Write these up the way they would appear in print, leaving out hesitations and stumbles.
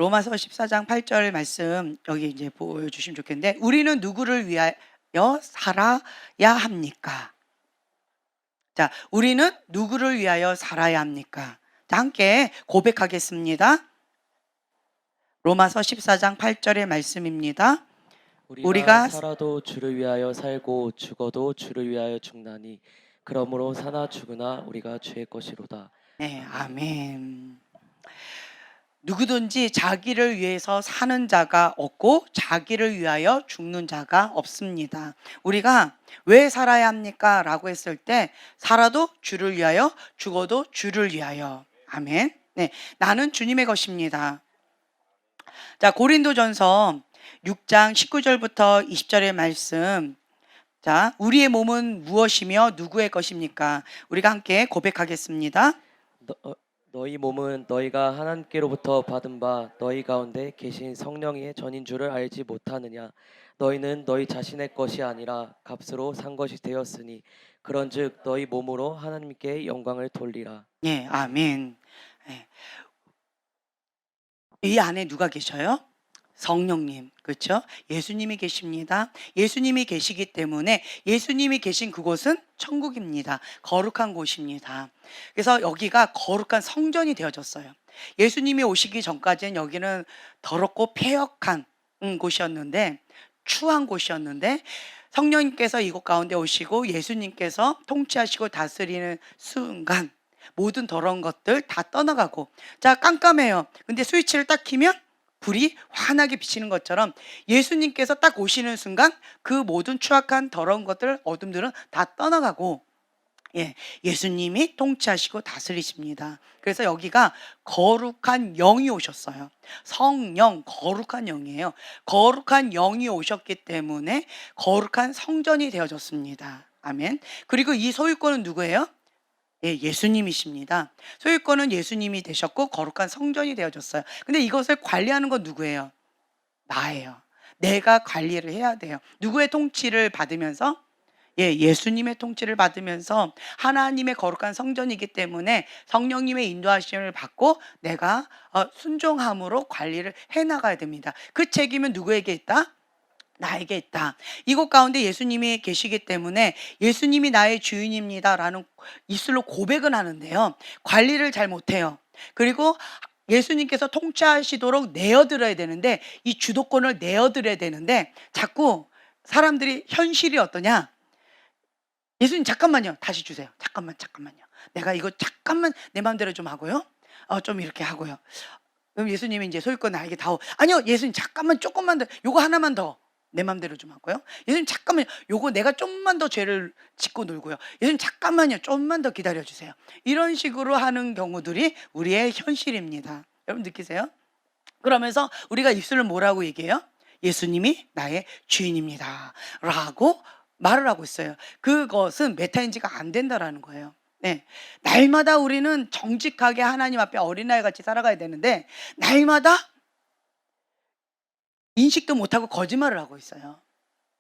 로마서 14장 8절 말씀 여기 이제 보여주시면 좋겠는데, 우리는 누구를 위하여 살아야 합니까? 자, 우리는 누구를 위하여 살아야 합니까? 자, 함께 고백하겠습니다. 로마서 14장 8절의 말씀입니다. 우리가 우리가 살아도 주를 위하여 살고 죽어도 주를 위하여 죽나니 그러므로 사나 죽으나 우리가 주의 것이로다. 네, 아멘. 누구든지 자기를 위해서 사는 자가 없고 자기를 위하여 죽는 자가 없습니다. 우리가 왜 살아야 합니까? 라고 했을 때, 살아도 주를 위하여, 죽어도 주를 위하여. 아멘. 네, 나는 주님의 것입니다. 자, 고린도전서 6장 19절부터 20절의 말씀. 자, 우리의 몸은 무엇이며 누구의 것입니까? 우리가 함께 고백하겠습니다. 너희 몸은 너희가 하나님께로부터 받은 바 너희 가운데 계신 성령의 전인 줄을 알지 못하느냐. 너희는 너희 자신의 것이 아니라 값으로 산 것이 되었으니 그런즉 너희 몸으로 하나님께 영광을 돌리라. 예, 아멘. 예. 이 안에 누가 계셔요? 성령님, 그렇죠? 예수님이 계십니다. 예수님이 계시기 때문에 예수님이 계신 그곳은 천국입니다. 거룩한 곳입니다. 그래서 여기가 거룩한 성전이 되어졌어요. 예수님이 오시기 전까지는 여기는 더럽고 폐역한 곳이었는데, 추한 곳이었는데, 성령님께서 이곳 가운데 오시고 예수님께서 통치하시고 다스리는 순간 모든 더러운 것들 다 떠나가고, 자, 깜깜해요. 근데 스위치를 딱 키면 불이 환하게 비치는 것처럼 예수님께서 딱 오시는 순간 그 모든 추악한 더러운 것들, 어둠들은 다 떠나가고, 예, 예수님이 통치하시고 다스리십니다. 그래서 여기가 거룩한 영이 오셨어요. 성령, 거룩한 영이에요. 거룩한 영이 오셨기 때문에 거룩한 성전이 되어졌습니다. 아멘. 그리고 이 소유권은 누구예요? 예, 예수님이십니다. 소유권은 예수님이 되셨고 거룩한 성전이 되어졌어요. 근데 이것을 관리하는 건 누구예요? 나예요. 내가 관리를 해야 돼요. 누구의 통치를 받으면서? 예, 예수님의 통치를 받으면서 하나님의 거룩한 성전이기 때문에 성령님의 인도하심을 받고 내가 순종함으로 관리를 해나가야 됩니다. 그 책임은 누구에게 있다? 나에게 있다. 이곳 가운데 예수님이 계시기 때문에 예수님이 나의 주인입니다라는 입술로 고백은 하는데요, 관리를 잘 못해요. 그리고 예수님께서 통치하시도록 내어드려야 되는데, 이 주도권을 내어드려야 되는데 자꾸 사람들이 현실이 어떠냐? 예수님 잠깐만요, 다시 주세요. 잠깐만요. 내가 이거 잠깐만 내 마음대로 좀 하고요. 좀 이렇게 하고요. 그럼 예수님이 이제 소유권 나에게 다오. 아니요, 예수님 잠깐만, 조금만 더, 요거 하나만 더 내 맘대로 좀 하고요. 예수님 잠깐만요, 요거 내가 좀만 더 죄를 짓고 놀고요. 예수님 잠깐만요, 좀만 더 기다려 주세요. 이런 식으로 하는 경우들이 우리의 현실입니다. 여러분 느끼세요? 그러면서 우리가 입술을 뭐라고 얘기해요? 예수님이 나의 주인입니다 라고 말을 하고 있어요. 그것은 메타인지가 안 된다라는 거예요. 네, 날마다 우리는 정직하게 하나님 앞에 어린아이 같이 살아가야 되는데, 날마다 인식도 못하고 거짓말을 하고 있어요.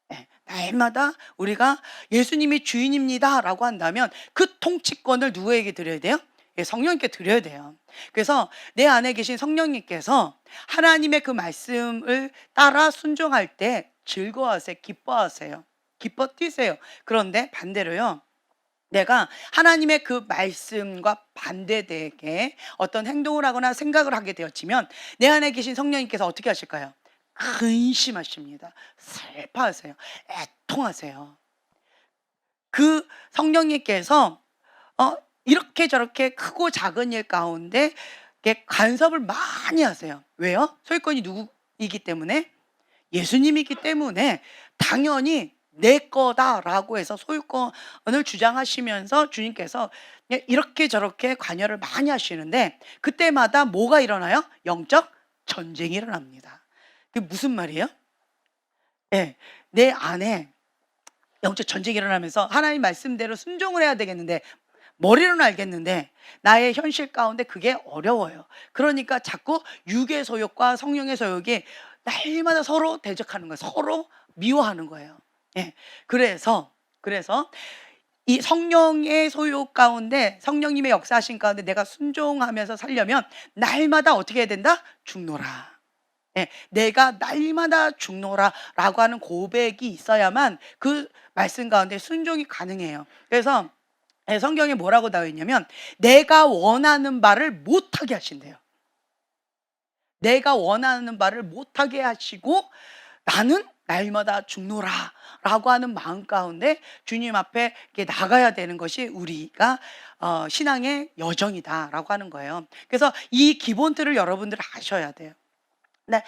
네, 날마다 우리가 예수님이 주인입니다 라고 한다면 그 통치권을 누구에게 드려야 돼요? 예, 성령님께 드려야 돼요. 그래서 내 안에 계신 성령님께서 하나님의 그 말씀을 따라 순종할 때 즐거워하세요. 기뻐하세요. 기뻐 뛰세요. 그런데 반대로요, 내가 하나님의 그 말씀과 반대되게 어떤 행동을 하거나 생각을 하게 되어지면 내 안에 계신 성령님께서 어떻게 하실까요? 근심하십니다. 슬퍼하세요. 애통하세요. 그 성령님께서 이렇게 저렇게 크고 작은 일 가운데 간섭을 많이 하세요. 왜요? 소유권이 누구이기 때문에? 예수님이기 때문에 당연히 내 거다라고 해서 소유권을 주장하시면서 주님께서 이렇게 저렇게 관여를 많이 하시는데, 그때마다 뭐가 일어나요? 영적 전쟁이 일어납니다. 그게 무슨 말이에요? 예, 내 안에 영적 전쟁이 일어나면서 하나님 말씀대로 순종을 해야 되겠는데, 머리로는 알겠는데 나의 현실 가운데 그게 어려워요. 그러니까 자꾸 육의 소욕과 성령의 소욕이 날마다 서로 대적하는 거예요. 서로 미워하는 거예요. 예. 그래서 이 성령의 소유 가운데, 성령님의 역사하신 가운데 내가 순종하면서 살려면 날마다 어떻게 해야 된다? 죽노라. 예, 내가 날마다 죽노라라고 하는 고백이 있어야만 그 말씀 가운데 순종이 가능해요. 그래서 성경에 뭐라고 나와 있냐면 내가 원하는 바를 못하게 하신대요. 내가 원하는 바를 못하게 하시고 나는 날마다 죽노라 라고 하는 마음 가운데 주님 앞에 이렇게 나가야 되는 것이 우리가 신앙의 여정이다라고 하는 거예요. 그래서 이 기본틀을 여러분들 아셔야 돼요. 네,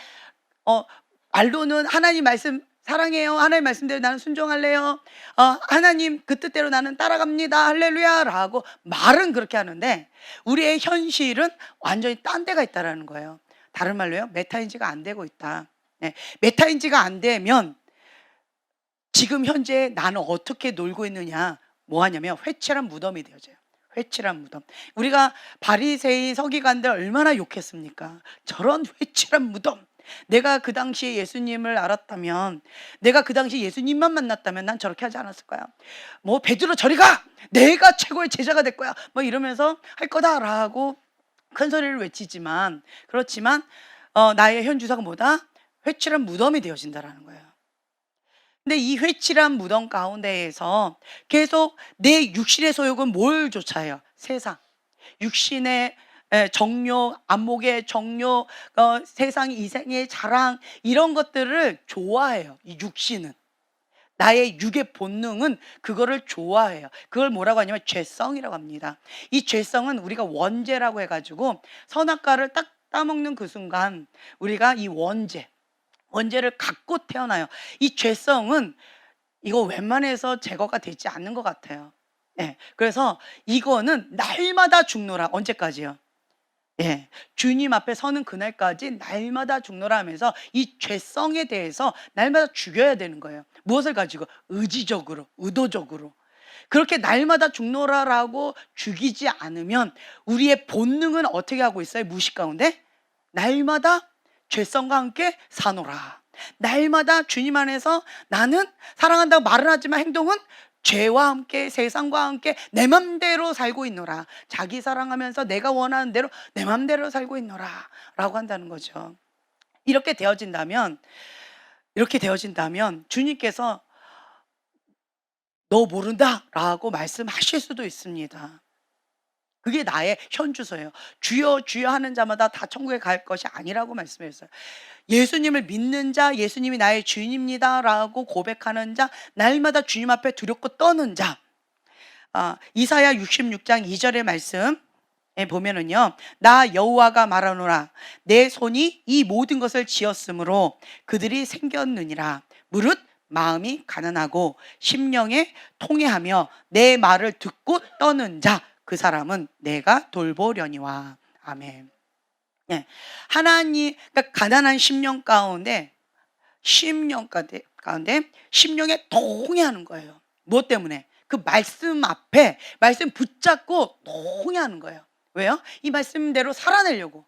말로는 하나님 말씀 사랑해요, 하나님 말씀대로 나는 순종할래요, 하나님 그 뜻대로 나는 따라갑니다, 할렐루야 라고 말은 그렇게 하는데 우리의 현실은 완전히 딴 데가 있다라는 거예요. 다른 말로요, 메타인지가 안 되고 있다. 네, 메타인지가 안 되면 지금 현재 나는 어떻게 놀고 있느냐, 뭐 하냐면 회칠한 무덤이 되어져요. 회칠한 무덤. 우리가 바리새인 서기관들 얼마나 욕했습니까? 저런 회칠한 무덤. 내가 그 당시에 예수님을 알았다면, 내가 그 당시에 예수님만 만났다면 난 저렇게 하지 않았을 거야. 뭐 베드로 저리 가! 내가 최고의 제자가 될 거야. 뭐 이러면서 할 거다라고 큰 소리를 외치지만, 그렇지만 나의 현 주사가 뭐다? 회칠한 무덤이 되어진다라는 거예요. 근데 이 회칠한 무덤 가운데에서 계속 내 육신의 소욕은 뭘 쫓아요? 세상. 육신의 정욕, 안목의 정욕, 세상 이생의 자랑, 이런 것들을 좋아해요. 이 육신은. 나의 육의 본능은 그거를 좋아해요. 그걸 뭐라고 하냐면 죄성이라고 합니다. 이 죄성은 우리가 원죄라고 해가지고 선악과를 딱 따먹는 그 순간 우리가 이 원죄를 갖고 태어나요. 이 죄성은 이거 웬만해서 제거가 되지 않는 것 같아요. 예, 그래서 이거는 날마다 죽노라. 언제까지요? 예, 주님 앞에 서는 그날까지 날마다 죽노라 하면서 이 죄성에 대해서 날마다 죽여야 되는 거예요. 무엇을 가지고? 의지적으로, 의도적으로. 그렇게 날마다 죽노라라고 죽이지 않으면 우리의 본능은 어떻게 하고 있어요? 무식 가운데 날마다 죄성과 함께 사노라. 날마다 주님 안에서 나는 사랑한다고 말은 하지만 행동은 죄와 함께 세상과 함께 내 맘대로 살고 있노라. 자기 사랑하면서 내가 원하는 대로 내 맘대로 살고 있노라 라고 한다는 거죠. 이렇게 되어진다면 주님께서 너 모른다 라고 말씀하실 수도 있습니다. 그게 나의 현주소예요. 주여 주여 하는 자마다 다 천국에 갈 것이 아니라고 말씀했어요. 예수님을 믿는 자, 예수님이 나의 주인입니다 라고 고백하는 자, 날마다 주님 앞에 두렵고 떠는 자. 이사야 66장 2절의 말씀 보면은요, 나 여호와가 말하노라. 내 손이 이 모든 것을 지었으므로 그들이 생겼느니라. 무릇 마음이 가난하고 심령에 통해하며 내 말을 듣고 떠는 자, 그 사람은 내가 돌보려니와. 아멘. 네. 하나님, 그러니까 가난한 심령 가운데 심령에 통해하는 거예요. 무엇 때문에? 그 말씀 앞에 말씀 붙잡고 통해하는 거예요. 왜요? 이 말씀대로 살아내려고.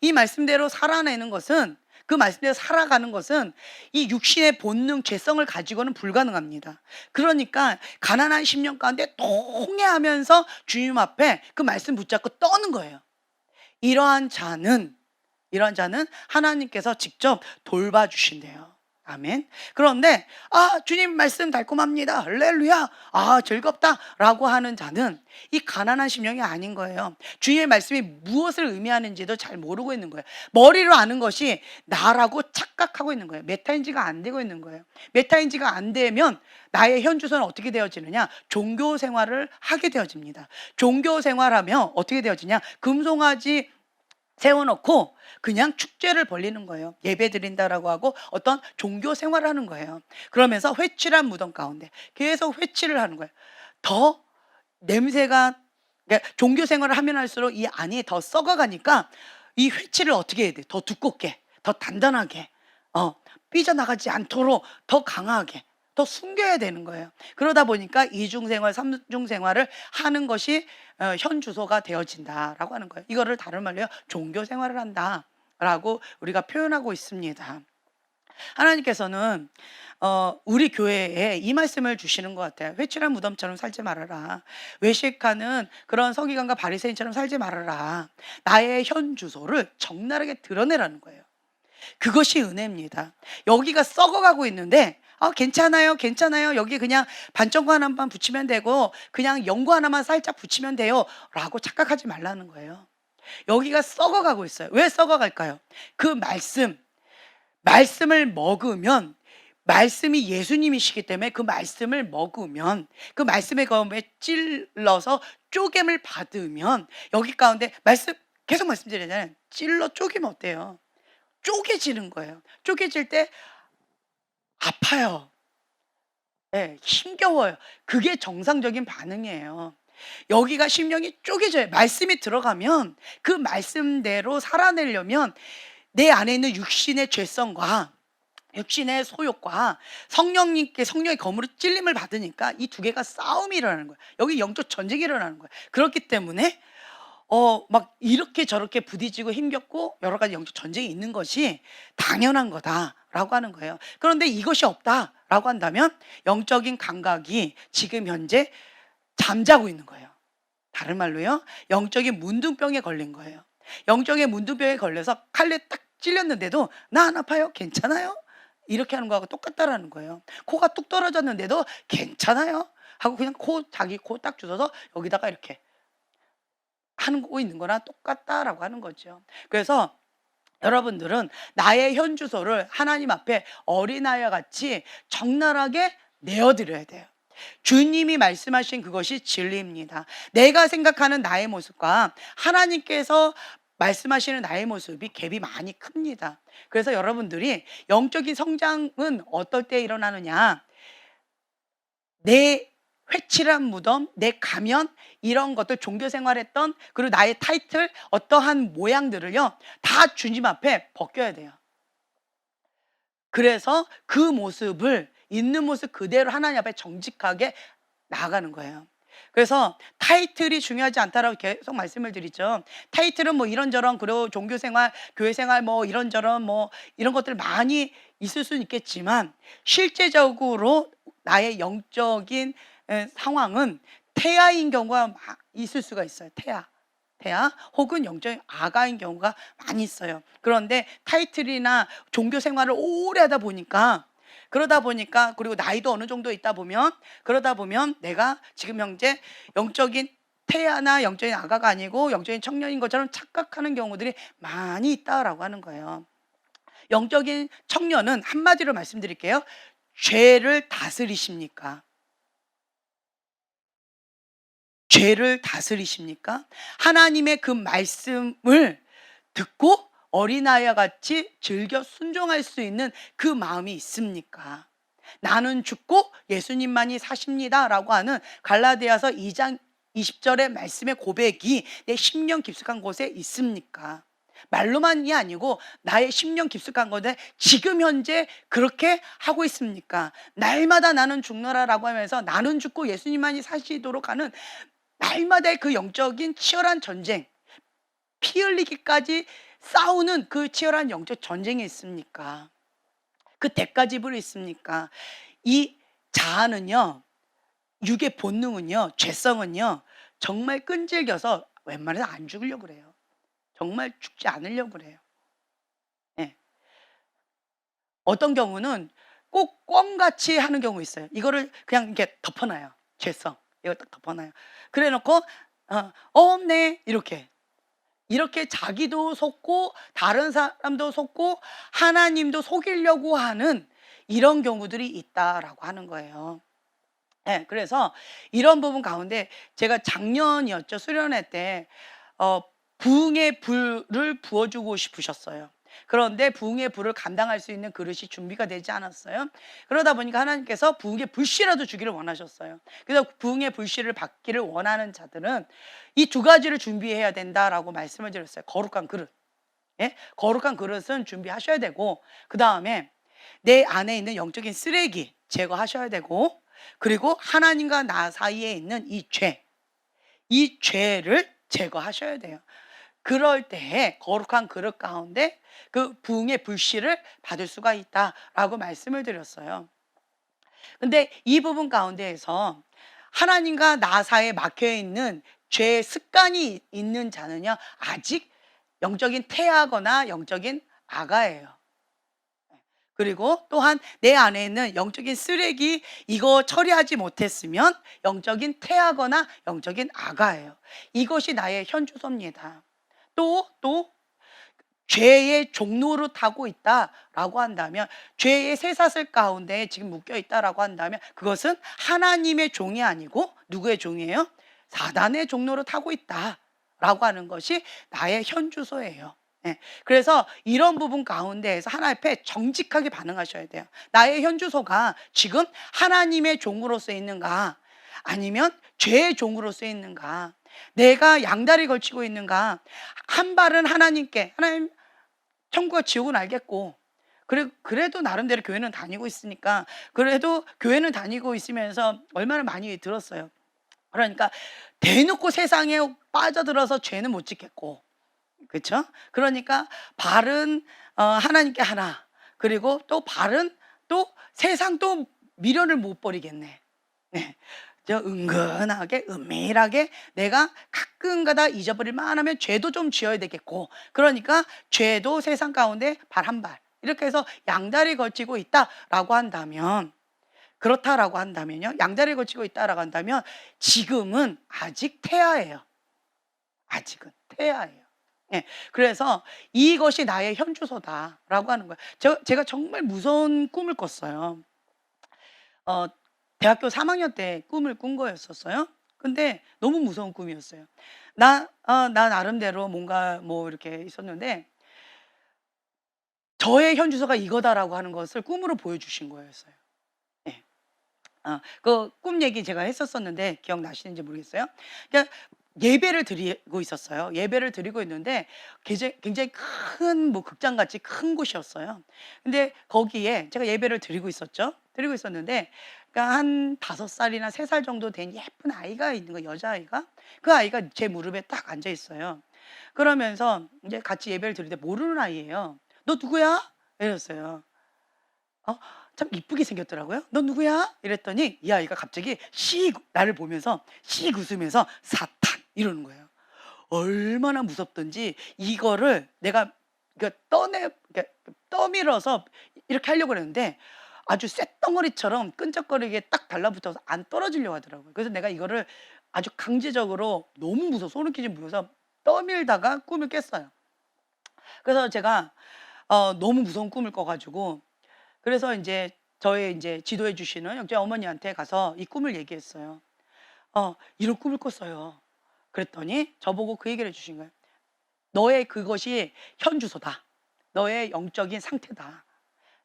이 말씀대로 살아내는 것은, 그 말씀대로 살아가는 것은 이 육신의 본능, 죄성을 가지고는 불가능합니다. 그러니까 가난한 심령 가운데 통해하면서 주님 앞에 그 말씀 붙잡고 떠는 거예요. 이러한 자는 하나님께서 직접 돌봐주신대요. 아멘. 그런데 주님 말씀 달콤합니다, 할렐루야, 즐겁다 라고 하는 자는 이 가난한 심령이 아닌 거예요. 주님의 말씀이 무엇을 의미하는지도 잘 모르고 있는 거예요. 머리로 아는 것이 나라고 착각하고 있는 거예요. 메타인지가 안 되고 있는 거예요. 메타인지가 안 되면 나의 현주소는 어떻게 되어지느냐? 종교 생활을 하게 되어집니다. 종교 생활하면 어떻게 되어지냐? 금송아지 세워놓고 그냥 축제를 벌리는 거예요. 예배 드린다라고 하고 어떤 종교 생활을 하는 거예요. 그러면서 회칠한 무덤 가운데 계속 회칠을 하는 거예요. 더 냄새가, 그러니까 종교 생활을 하면 할수록 이 안이 더 썩어가니까 이 회칠을 어떻게 해야 돼? 더 두껍게, 더 단단하게, 삐져나가지 않도록 더 강하게, 더 숨겨야 되는 거예요. 그러다 보니까 이중생활, 삼중생활을 하는 것이 현 주소가 되어진다라고 하는 거예요. 이거를 다른 말로요, 종교 생활을 한다라고 우리가 표현하고 있습니다. 하나님께서는 우리 교회에 이 말씀을 주시는 것 같아요. 회칠한 무덤처럼 살지 말아라. 외식하는 그런 서기관과 바리새인처럼 살지 말아라. 나의 현 주소를 적나라하게 드러내라는 거예요. 그것이 은혜입니다. 여기가 썩어가고 있는데 괜찮아요, 괜찮아요. 여기 그냥 반점과 하나만 붙이면 되고 그냥 연고 하나만 살짝 붙이면 돼요 라고 착각하지 말라는 거예요. 여기가 썩어가고 있어요. 왜 썩어갈까요? 그 말씀을 먹으면, 말씀이 예수님이시기 때문에 그 말씀을 먹으면, 그 말씀의 검에 찔러서 쪼갰을 받으면, 여기 가운데 계속 말씀드리잖아요. 찔러 쪼개면 어때요? 쪼개지는 거예요. 쪼개질 때 아파요. 네, 힘겨워요. 그게 정상적인 반응이에요. 여기가 심령이 쪼개져요. 말씀이 들어가면 그 말씀대로 살아내려면 내 안에 있는 육신의 죄성과 육신의 소욕과 성령의 검으로 찔림을 받으니까 이 두 개가 싸움이 일어나는 거예요. 여기 영적 전쟁이 일어나는 거예요. 그렇기 때문에 막 이렇게 저렇게 부딪히고 힘겹고 여러 가지 영적 전쟁이 있는 것이 당연한 거다라고 하는 거예요. 그런데 이것이 없다라고 한다면 영적인 감각이 지금 현재 잠자고 있는 거예요. 다른 말로요, 영적인 문둥병에 걸린 거예요. 영적인 문둥병에 걸려서 칼에 딱 찔렸는데도 나 안 아파요? 괜찮아요? 이렇게 하는 거하고 똑같다라는 거예요. 코가 뚝 떨어졌는데도 괜찮아요? 하고 그냥 자기 코 딱 주워서 여기다가 이렇게 하는 거 있는 거랑 똑같다라고 하는 거죠. 그래서 여러분들은 나의 현 주소를 하나님 앞에 어린아이와 같이 적나라하게 내어드려야 돼요. 주님이 말씀하신 그것이 진리입니다. 내가 생각하는 나의 모습과 하나님께서 말씀하시는 나의 모습이 갭이 많이 큽니다. 그래서 여러분들이 영적인 성장은 어떨 때 일어나느냐, 내 회칠한 무덤, 내 가면, 이런 것들, 종교 생활했던, 그리고 나의 타이틀, 어떠한 모양들을요 다 주님 앞에 벗겨야 돼요. 그래서 그 모습을 있는 모습 그대로 하나님 앞에 정직하게 나아가는 거예요. 그래서 타이틀이 중요하지 않다라고 계속 말씀을 드리죠. 타이틀은 뭐 이런저런, 그리고 종교생활, 교회생활 뭐 이런저런 뭐 이런 것들 많이 있을 수는 있겠지만 실제적으로 나의 영적인 상황은 태아인 경우가 있을 수가 있어요. 태아 혹은 영적인 아가인 경우가 많이 있어요. 그런데 타이틀이나 종교 생활을 오래 하다 보니까, 그리고 나이도 어느 정도 있다 보면, 그러다 보면 내가 지금 현재 영적인 태아나 영적인 아가가 아니고 영적인 청년인 것처럼 착각하는 경우들이 많이 있다라고 하는 거예요. 영적인 청년은 한마디로 말씀드릴게요. 죄를 다스리십니까? 죄를 다스리십니까? 하나님의 그 말씀을 듣고 어린아이와 같이 즐겨 순종할 수 있는 그 마음이 있습니까? 나는 죽고 예수님만이 사십니다 라고 하는 갈라디아서 2장 20절의 말씀의 고백이 내 심령 깊숙한 곳에 있습니까? 말로만이 아니고 나의 심령 깊숙한 곳에 지금 현재 그렇게 하고 있습니까? 날마다 나는 죽노라라고 하면서 나는 죽고 예수님만이 사시도록 하는 날마다의 그 영적인 치열한 전쟁, 피 흘리기까지 싸우는 그 치열한 영적 전쟁이 있습니까? 그 대가집으로 있습니까? 이 자아는요, 육의 본능은요, 죄성은요, 정말 끈질겨서 웬만해서 안 죽으려고 그래요. 정말 죽지 않으려고 그래요. 네. 어떤 경우는 꼭 껌같이 하는 경우 있어요. 이거를 그냥 이렇게 덮어놔요. 죄성. 이거 딱 덮어놔요. 그래 놓고 없네 이렇게 자기도 속고 다른 사람도 속고 하나님도 속이려고 하는 이런 경우들이 있다라고 하는 거예요. 네, 그래서 이런 부분 가운데 제가 작년이었죠. 수련회 때 부흥의 불을 부어주고 싶으셨어요. 그런데 부흥의 불을 감당할 수 있는 그릇이 준비가 되지 않았어요. 그러다 보니까 하나님께서 부흥의 불씨라도 주기를 원하셨어요. 그래서 부흥의 불씨를 받기를 원하는 자들은 이 두 가지를 준비해야 된다라고 말씀을 드렸어요. 거룩한 그릇. 예? 거룩한 그릇은 준비하셔야 되고, 그 다음에 내 안에 있는 영적인 쓰레기 제거하셔야 되고, 그리고 하나님과 나 사이에 있는 이 죄를 제거하셔야 돼요. 그럴 때에 거룩한 그릇 가운데 그 부흥의 불씨를 받을 수가 있다라고 말씀을 드렸어요. 근데 이 부분 가운데에서 하나님과 나 사이에 막혀 있는 죄의 습관이 있는 자는요, 아직 영적인 태아거나 영적인 아가예요. 그리고 또한 내 안에 있는 영적인 쓰레기, 이거 처리하지 못했으면 영적인 태아거나 영적인 아가예요. 이것이 나의 현주소입니다. 또 죄의 종로로 타고 있다라고 한다면, 죄의 쇠사슬 가운데 지금 묶여 있다라고 한다면, 그것은 하나님의 종이 아니고 누구의 종이에요? 사단의 종로로 타고 있다라고 하는 것이 나의 현주소예요. 예. 그래서 이런 부분 가운데에서 하나님 앞에 정직하게 반응하셔야 돼요. 나의 현주소가 지금 하나님의 종으로 쓰여 있는가, 아니면 죄의 종으로 쓰여 있는가, 내가 양다리 걸치고 있는가. 한 발은 하나님께, 하나님 천국과 지옥은 알겠고, 그래도 나름대로 교회는 다니고 있으니까, 그래도 교회는 다니고 있으면서 얼마나 많이 들었어요. 그러니까 대놓고 세상에 빠져들어서 죄는 못 짓겠고, 그렇죠? 그러니까 발은 하나님께 하나, 그리고 또 발은 또 세상 또 미련을 못 버리겠네. 네. 저 은근하게 은밀하게 내가 가끔가다 잊어버릴 만하면 죄도 좀 지어야 되겠고, 그러니까 죄도 세상 가운데 발 한 발 이렇게 해서 양다리 걸치고 있다라고 한다면, 그렇다라고 한다면요, 양다리 걸치고 있다라고 한다면 지금은 아직 태아예요. 아직은 태아예요. 예. 그래서 이것이 나의 현주소다라고 하는 거예요. 제가 정말 무서운 꿈을 꿨어요. 어, 대학교 3학년 때 꿈을 꾼 거였었어요. 근데 너무 무서운 꿈이었어요. 나 나름대로 뭔가 뭐 이렇게 있었는데, 저의 현주소가 이거다라고 하는 것을 꿈으로 보여주신 거였어요. 예. 그 꿈 얘기 제가 했었었는데 기억나시는지 모르겠어요. 그러니까 예배를 드리고 있었어요. 예배를 드리고 있는데 굉장히 큰 뭐 극장같이 큰 곳이었어요. 근데 거기에 제가 예배를 드리고 있었죠. 드리고 있었는데, 그러니까 한 5살이나 3살 정도 된 예쁜 아이가 있는 거예요. 여자아이가. 그 아이가 제 무릎에 딱 앉아 있어요. 그러면서 이제 같이 예배를 드리는데 모르는 아이예요. "너 누구야?" 이랬어요. 어 참 이쁘게 생겼더라고요. "너 누구야?" 이랬더니 이 아이가 갑자기 나를 보면서 씩 웃으면서 "사탄." 이러는 거예요. 얼마나 무섭던지 이거를 내가 떠밀어서 이렇게 하려고 그랬는데, 아주 쇳덩어리처럼 끈적거리게 딱 달라붙어서 안 떨어지려고 하더라고요. 그래서 내가 이거를 아주 강제적으로, 너무 무서워 소름 끼치고 무서워서 떠밀다가 꿈을 깼어요. 그래서 제가 너무 무서운 꿈을 꿔 가지고, 그래서 인제 저의 인제 지도해 주시는 영적 어머니한테 가서 이 꿈을 얘기했어요. "이런 꿈을 꿨어요." 그랬더니 저보고 그 얘기를 해 주신 거예요. "너의 그것이 현주소다. 너의 영적인 상태다.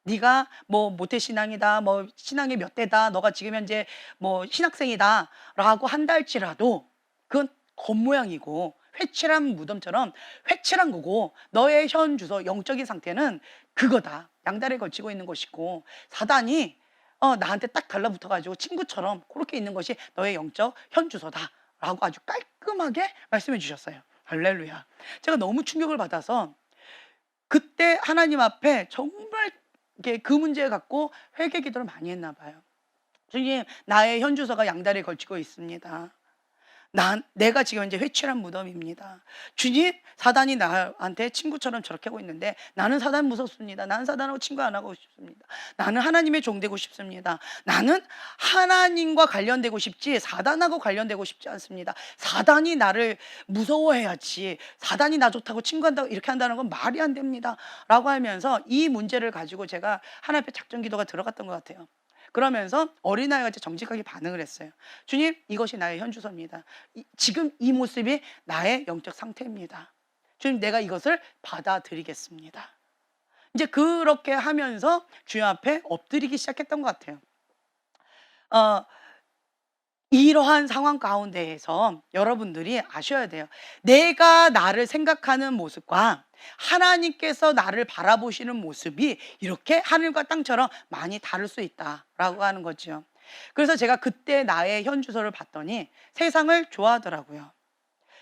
네가 뭐 모태신앙이다, 뭐 신앙이 몇 대다, 너가 지금 현재 뭐 신학생이다라고 한다 할지라도 그건 겉모양이고 회칠한 무덤처럼 회칠한 거고, 너의 현 주소 영적인 상태는 그거다. 양다리에 걸치고 있는 것이고, 사단이 나한테 딱 달라붙어 가지고 친구처럼 그렇게 있는 것이 너의 영적 현 주소다라고 아주 깔끔하게 말씀해 주셨어요. 할렐루야. 제가 너무 충격을 받아서 그때 하나님 앞에 정말 이렇게 그 문제 갖고 회개 기도를 많이 했나 봐요. 주님, 나의 현주소가 양다리에 걸치고 있습니다. 내가 지금 이제 회칠한 무덤입니다. 주님, 사단이 나한테 친구처럼 저렇게 하고 있는데 나는 사단 무섭습니다. 나는 사단하고 친구 안 하고 싶습니다. 나는 하나님의 종 되고 싶습니다. 나는 하나님과 관련되고 싶지 사단하고 관련되고 싶지 않습니다. 사단이 나를 무서워해야지, 사단이 나 좋다고 친구한다고 이렇게 한다는 건 말이 안 됩니다 라고 하면서 이 문제를 가지고 제가 하나님 앞에 작전 기도가 들어갔던 것 같아요. 그러면서 어린아이같이 정직하게 반응을 했어요. 주님, 이것이 나의 현주소입니다. 지금 이 모습이 나의 영적 상태입니다. 주님, 내가 이것을 받아들이겠습니다. 이제 그렇게 하면서 주님 앞에 엎드리기 시작했던 것 같아요. 어, 이러한 상황 가운데에서 여러분들이 아셔야 돼요. 내가 나를 생각하는 모습과 하나님께서 나를 바라보시는 모습이 이렇게 하늘과 땅처럼 많이 다를 수 있다라고 하는 거죠. 그래서 제가 그때 나의 현주소를 봤더니 세상을 좋아하더라고요.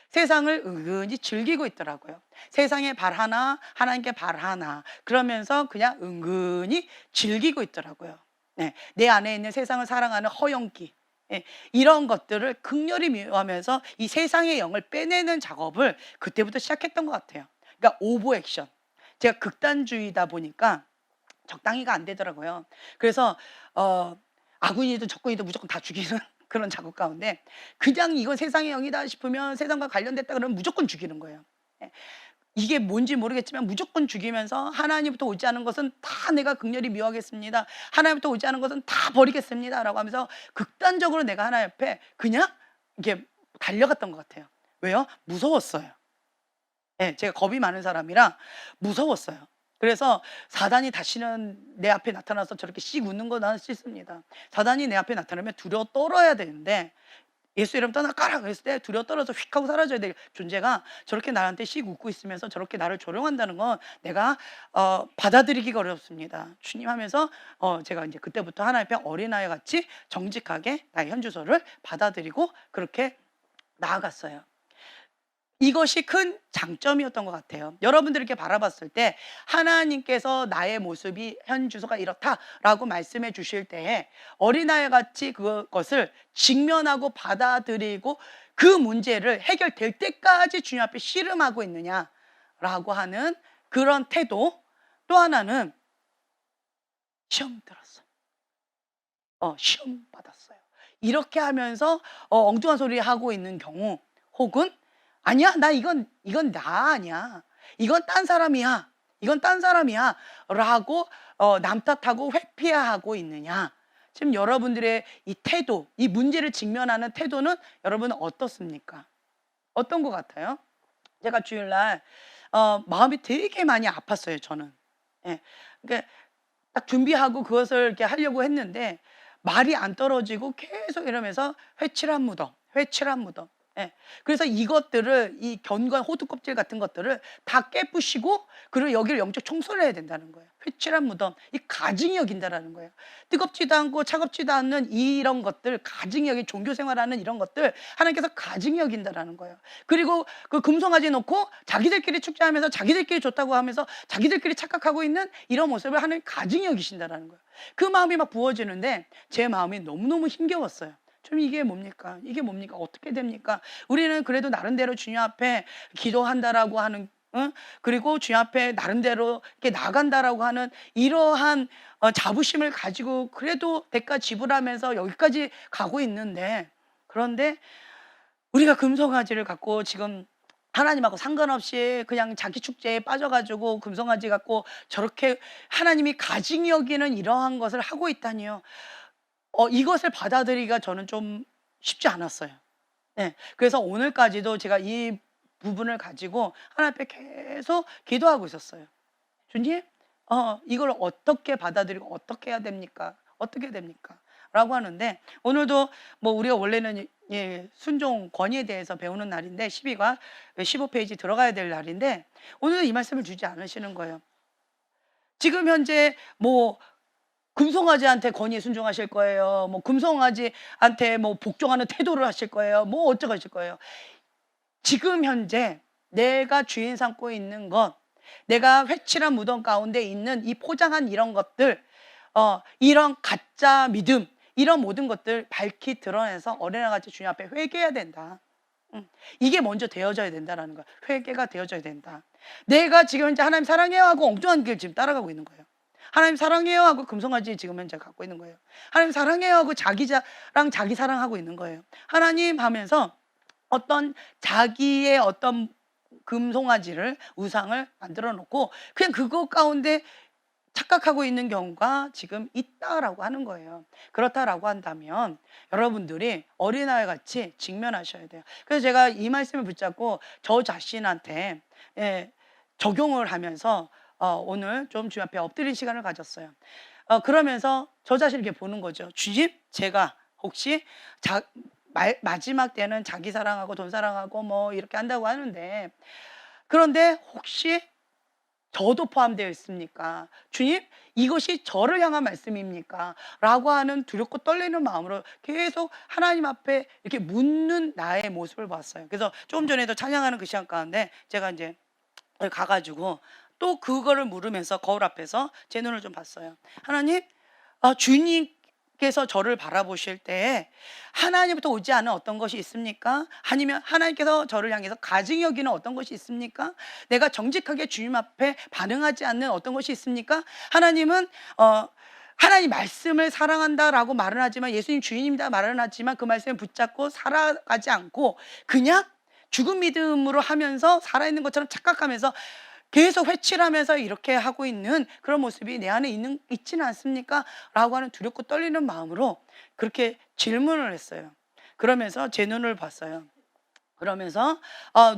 세상을 은근히 즐기고 있더라고요. 세상에 발 하나, 하나님께 발 하나. 그러면서 그냥 은근히 즐기고 있더라고요. 네, 내 안에 있는 세상을 사랑하는 허영기. 예, 이런 것들을 극렬히 미워하면서 이 세상의 영을 빼내는 작업을 그때부터 시작했던 것 같아요. 그러니까 오버 액션. 제가 극단주의다 보니까 적당히가 안 되더라고요. 그래서 아군이든 적군이든 무조건 다 죽이는 그런 작업 가운데 그냥 이건 세상의 영이다 싶으면 세상과 관련됐다 그러면 무조건 죽이는 거예요. 예. 이게 뭔지 모르겠지만 무조건 죽이면서 하나님부터 오지 않은 것은 다 내가 극렬히 미워하겠습니다. 하나님부터 오지 않은 것은 다 버리겠습니다라고 하면서 극단적으로 내가 하나님 앞에 그냥 이렇게 달려갔던 것 같아요. 왜요? 무서웠어요. 예, 제가 겁이 많은 사람이라 무서웠어요. 그래서 사단이 다시는 내 앞에 나타나서 저렇게 씩 웃는 거 나는 싫습니다. 사단이 내 앞에 나타나면 두려워 떨어야 되는데 예수 이름 떠나가라 그랬을 때 두려워 떨어져 휙 하고 사라져야 될 존재가 저렇게 나한테 씩 웃고 있으면서 저렇게 나를 조롱한다는 건 내가 받아들이기가 어렵습니다. 주님 하면서 제가 이제 그때부터 하나님 앞에 어린아이 같이 정직하게 나의 현주소를 받아들이고 그렇게 나아갔어요. 이것이 큰 장점이었던 것 같아요. 여러분들 이렇게 바라봤을 때 하나님께서 나의 모습이 현 주소가 이렇다라고 말씀해 주실 때에 어린아이 같이 그것을 직면하고 받아들이고 그 문제를 해결될 때까지 주님 앞에 씨름하고 있느냐라고 하는 그런 태도. 또 하나는 시험 들었어요. 시험 받았어요. 이렇게 하면서 엉뚱한 소리 하고 있는 경우, 혹은 아니야, 나 이건 나 아니야. 이건 딴 사람이야. 이건 딴 사람이야. 라고 남 탓하고 회피하고 있느냐. 지금 여러분들의 이 태도, 이 문제를 직면하는 태도는 여러분은 어떻습니까? 어떤 것 같아요? 제가 주일날 마음이 되게 많이 아팠어요, 저는. 예. 그러니까 딱 준비하고 그것을 이렇게 하려고 했는데 말이 안 떨어지고 계속 이러면서 회칠한 무덤, 회칠한 무덤. 예. 그래서 이것들을, 이 견과한 호두 껍질 같은 것들을 다 깨부시고 그리고 여기를 영적 청소를 해야 된다는 거예요. 회칠한 무덤, 이 가증이 여긴다라는 거예요. 뜨겁지도 않고 차갑지도 않는 이런 것들, 가증이 여긴 종교 생활하는 이런 것들 하나님께서 가증이 여긴다라는 거예요. 그리고 그 금송아지 놓고 자기들끼리 축제하면서 자기들끼리 좋다고 하면서 자기들끼리 착각하고 있는 이런 모습을 하나님 가증이 여기신다라는 거예요. 그 마음이 막 부어지는데 제 마음이 너무너무 힘겨웠어요. 좀 이게 뭡니까? 이게 뭡니까? 어떻게 됩니까? 우리는 그래도 나름대로 주님 앞에 기도한다라고 하는, 그리고 주님 앞에 나름대로 이렇게 나간다라고 하는 이러한 자부심을 가지고 그래도 대가 지불하면서 여기까지 가고 있는데, 그런데 우리가 금송아지를 갖고 지금 하나님하고 상관없이 그냥 자기 축제에 빠져가지고 금송아지 갖고 저렇게 하나님이 가증히 여기는 이러한 것을 하고 있다니요. 이것을 받아들이기가 저는 좀 쉽지 않았어요. 네. 그래서 오늘까지도 제가 이 부분을 가지고 하나님 앞에 계속 기도하고 있었어요. 주님, 이걸 어떻게 받아들이고 어떻게 해야 됩니까? 어떻게 해야 됩니까? 라고 하는데, 오늘도 뭐 우리가 원래는 순종 권위에 대해서 배우는 날인데 12과 15페이지 들어가야 될 날인데 오늘은 이 말씀을 주지 않으시는 거예요. 지금 현재 뭐 금송아지한테 권위에 순종하실 거예요. 뭐 금송아지한테 뭐 복종하는 태도를 하실 거예요. 뭐 어쩌고 하실 거예요. 지금 현재 내가 주인 삼고 있는 것, 내가 회칠한 무덤 가운데 있는 이 포장한 이런 것들, 이런 가짜 믿음, 이런 모든 것들 밝히 드러내서 어린아이같이 주님 앞에 회개해야 된다. 이게 먼저 되어져야 된다는 거야. 회개가 되어져야 된다. 내가 지금 현재 하나님 사랑해요 하고 엉뚱한 길 지금 따라가고 있는 거예요. 하나님 사랑해요 하고 금송아지 지금 현재 갖고 있는 거예요. 하나님 사랑해요 하고 자기 자랑, 자기 사랑하고 있는 거예요. 하나님 하면서 어떤 자기의 어떤 금송아지를, 우상을 만들어 놓고 그냥 그거 가운데 착각하고 있는 경우가 지금 있다라고 하는 거예요. 그렇다라고 한다면 여러분들이 어린아이 같이 직면하셔야 돼요. 그래서 제가 이 말씀을 붙잡고 저 자신한테 적용을 하면서 오늘 좀 주님 앞에 엎드린 시간을 가졌어요. 그러면서 저 자신을 이렇게 보는 거죠. 주님, 제가 혹시 마지막 때는 자기 사랑하고 돈 사랑하고 뭐 이렇게 한다고 하는데, 그런데 혹시 저도 포함되어 있습니까? 주님, 이것이 저를 향한 말씀입니까? 라고 하는 두렵고 떨리는 마음으로 계속 하나님 앞에 이렇게 묻는 나의 모습을 봤어요. 그래서 조금 전에도 찬양하는 그 시간 가운데 제가 이제 가가지고 또 그거를 물으면서 거울 앞에서 제 눈을 좀 봤어요. 하나님, 주님께서 저를 바라보실 때 하나님부터 오지 않은 어떤 것이 있습니까? 아니면 하나님께서 저를 향해서 가증히 여기는 어떤 것이 있습니까? 내가 정직하게 주님 앞에 반응하지 않는 어떤 것이 있습니까? 하나님은 하나님 말씀을 사랑한다라고 말은 하지만, 예수님 주인입니다 말은 하지만 그 말씀을 붙잡고 살아가지 않고 그냥 죽은 믿음으로 하면서 살아있는 것처럼 착각하면서 계속 회치를 하면서 이렇게 하고 있는 그런 모습이 내 안에 있지는 않습니까? 라고 하는 두렵고 떨리는 마음으로 그렇게 질문을 했어요. 그러면서 제 눈을 봤어요. 그러면서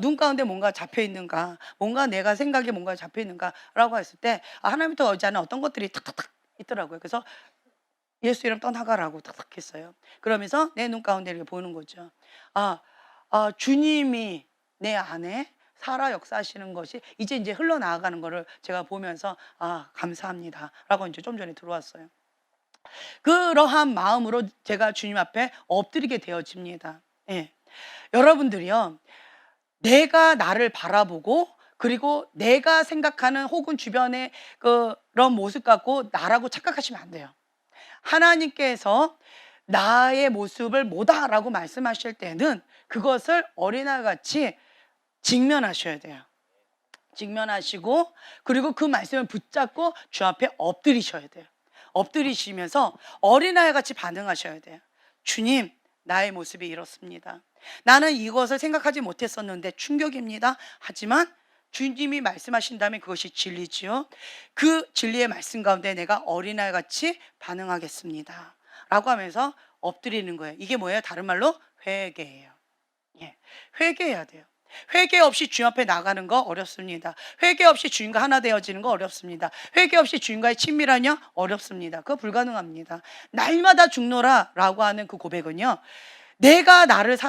눈 가운데 뭔가 잡혀 있는가, 뭔가 내가 생각에 뭔가 잡혀 있는가 라고 했을 때 하나님부터 오지 않은 어떤 것들이 탁탁탁 있더라고요. 그래서 예수 이름 떠나가라고 탁탁 했어요. 그러면서 내 눈 가운데 이렇게 보는 거죠. 주님이 내 안에 살아 역사하시는 것이 이제 흘러나가는 거를 제가 보면서 감사합니다 라고 이제 좀 전에 들어왔어요. 그러한 마음으로 제가 주님 앞에 엎드리게 되어집니다. 예. 여러분들이요, 내가 나를 바라보고 그리고 내가 생각하는 혹은 주변의 그런 모습 갖고 나라고 착각하시면 안 돼요. 하나님께서 나의 모습을 뭐다라고 말씀하실 때는 그것을 어린아이같이 직면하셔야 돼요. 직면하시고 그리고 그 말씀을 붙잡고 주 앞에 엎드리셔야 돼요. 엎드리시면서 어린아이같이 반응하셔야 돼요. 주님, 나의 모습이 이렇습니다. 나는 이것을 생각하지 못했었는데 충격입니다. 하지만 주님이 말씀하신다면 그것이 진리지요. 그 진리의 말씀 가운데 내가 어린아이같이 반응하겠습니다 라고 하면서 엎드리는 거예요. 이게 뭐예요? 다른 말로 회개예요. 예, 회개해야 돼요. 회개 없이 주님 앞에 나가는 거 어렵습니다. 회개 없이 주님과 하나 되어지는 거 어렵습니다. 회개 없이 주님과의 친밀하냐? 어렵습니다. 그거 불가능합니다. 날마다 죽노라 라고 하는 그 고백은요, 내가 나를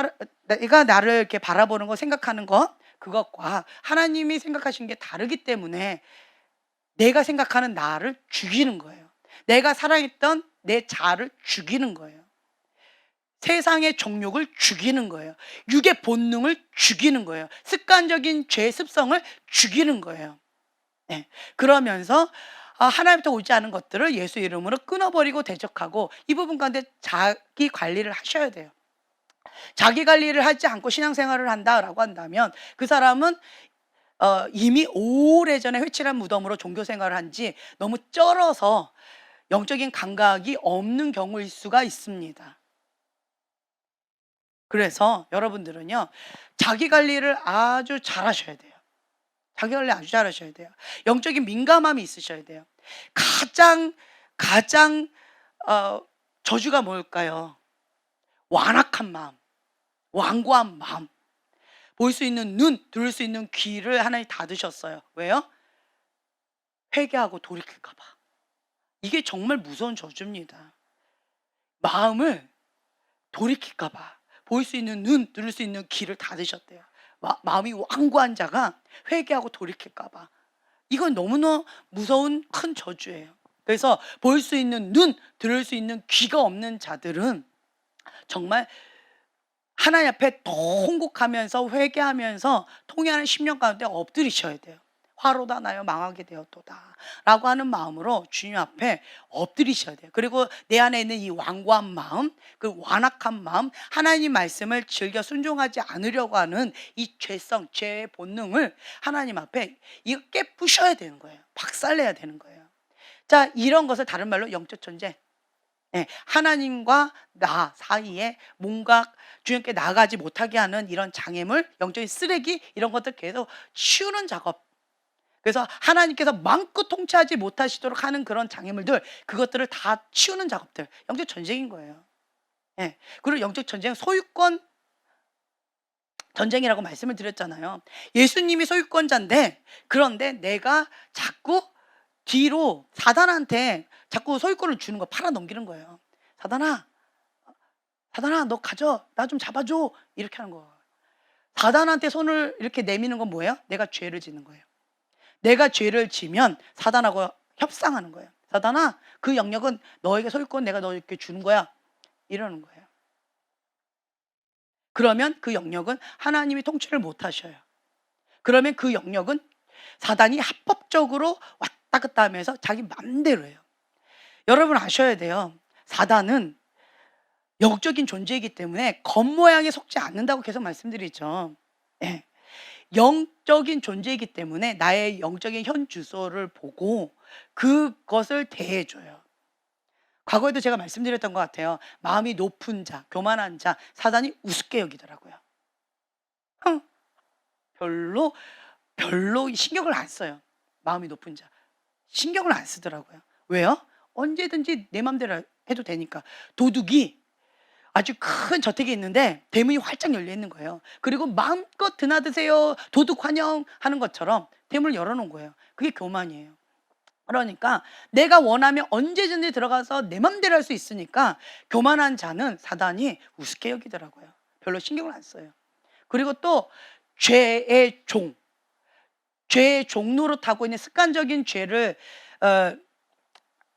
이렇게 바라보는 거, 생각하는 것, 그것과 하나님이 생각하신 게 다르기 때문에 내가 생각하는 나를 죽이는 거예요. 내가 사랑했던 내 자아를 죽이는 거예요. 세상의 정욕을 죽이는 거예요. 육의 본능을 죽이는 거예요. 습관적인 죄 습성을 죽이는 거예요. 네. 그러면서 하나님부터 오지 않은 것들을 예수 이름으로 끊어버리고 대적하고, 이 부분 가운데 자기 관리를 하셔야 돼요. 자기 관리를 하지 않고 신앙생활을 한다라고 한다면 그 사람은 이미 오래전에 회칠한 무덤으로 종교생활을 한 지 너무 쩔어서 영적인 감각이 없는 경우일 수가 있습니다. 그래서 여러분들은요, 자기 관리를 아주 잘하셔야 돼요. 자기 관리 아주 잘하셔야 돼요. 영적인 민감함이 있으셔야 돼요. 가장 저주가 뭘까요? 완악한 마음, 완고한 마음. 볼 수 있는 눈, 들을 수 있는 귀를 하나님 닫으셨어요. 왜요? 회개하고 돌이킬까 봐. 이게 정말 무서운 저주입니다. 마음을 돌이킬까 봐. 볼 수 있는 눈, 들을 수 있는 귀를 닫으셨대요. 마음이 완고한 자가 회개하고 돌이킬까 봐. 이건 너무나 무서운 큰 저주예요. 그래서 볼 수 있는 눈, 들을 수 있는 귀가 없는 자들은 정말 하나님 앞에 통곡하면서 회개하면서 통회하는 10년 가운데 엎드리셔야 돼요. 화로다 나여 망하게 되었도다 라고 하는 마음으로 주님 앞에 엎드리셔야 돼요. 그리고 내 안에 있는 이 완고한 마음, 그 완악한 마음, 하나님 말씀을 즐겨 순종하지 않으려고 하는 이 죄성, 죄의 본능을 하나님 앞에 이거 깨부셔야 되는 거예요. 박살내야 되는 거예요. 자, 이런 것을 다른 말로 영적 전쟁, 하나님과 나 사이에 뭔가 주님께 나가지 못하게 하는 이런 장애물, 영적인 쓰레기, 이런 것들 계속 치우는 작업. 그래서 하나님께서 마음껏 통치하지 못하시도록 하는 그런 장애물들, 그것들을 다 치우는 작업들, 영적 전쟁인 거예요. 그리고 영적 전쟁은 소유권 전쟁이라고 말씀을 드렸잖아요. 예수님이 소유권자인데, 그런데 내가 자꾸 뒤로 사단한테 자꾸 소유권을 주는 거, 팔아 넘기는 거예요. 사단아 너 가져, 나 좀 잡아줘, 이렇게 하는 거예요. 사단한테 손을 이렇게 내미는 건 뭐예요? 내가 죄를 짓는 거예요. 내가 죄를 지면 사단하고 협상하는 거예요. 사단아, 그 영역은 너에게 소유권 내가 너에게 주는 거야. 이러는 거예요. 그러면 그 영역은 하나님이 통치를 못 하셔요. 그러면 그 영역은 사단이 합법적으로 왔다 갔다 하면서 자기 맘대로 해요. 여러분 아셔야 돼요. 사단은 영적인 존재이기 때문에 겉모양에 속지 않는다고 계속 말씀드리죠. 예. 영적인 존재이기 때문에 나의 영적인 현 주소를 보고 그것을 대해줘요. 과거에도 제가 말씀드렸던 것 같아요. 마음이 높은 자, 교만한 자, 사단이 우습게 여기더라고요. 별로 신경을 안 써요. 마음이 높은 자 신경을 안 쓰더라고요. 왜요? 언제든지 내 맘대로 해도 되니까. 도둑이 아주 큰 저택이 있는데 대문이 활짝 열려 있는 거예요. 그리고 마음껏 드나드세요, 도둑 환영하는 것처럼 대문을 열어놓은 거예요. 그게 교만이에요. 그러니까 내가 원하면 언제든지 들어가서 내 맘대로 할 수 있으니까 교만한 자는 사단이 우습게 여기더라고요. 별로 신경을 안 써요. 그리고 또 죄의 종 노릇하고 있는 습관적인 죄를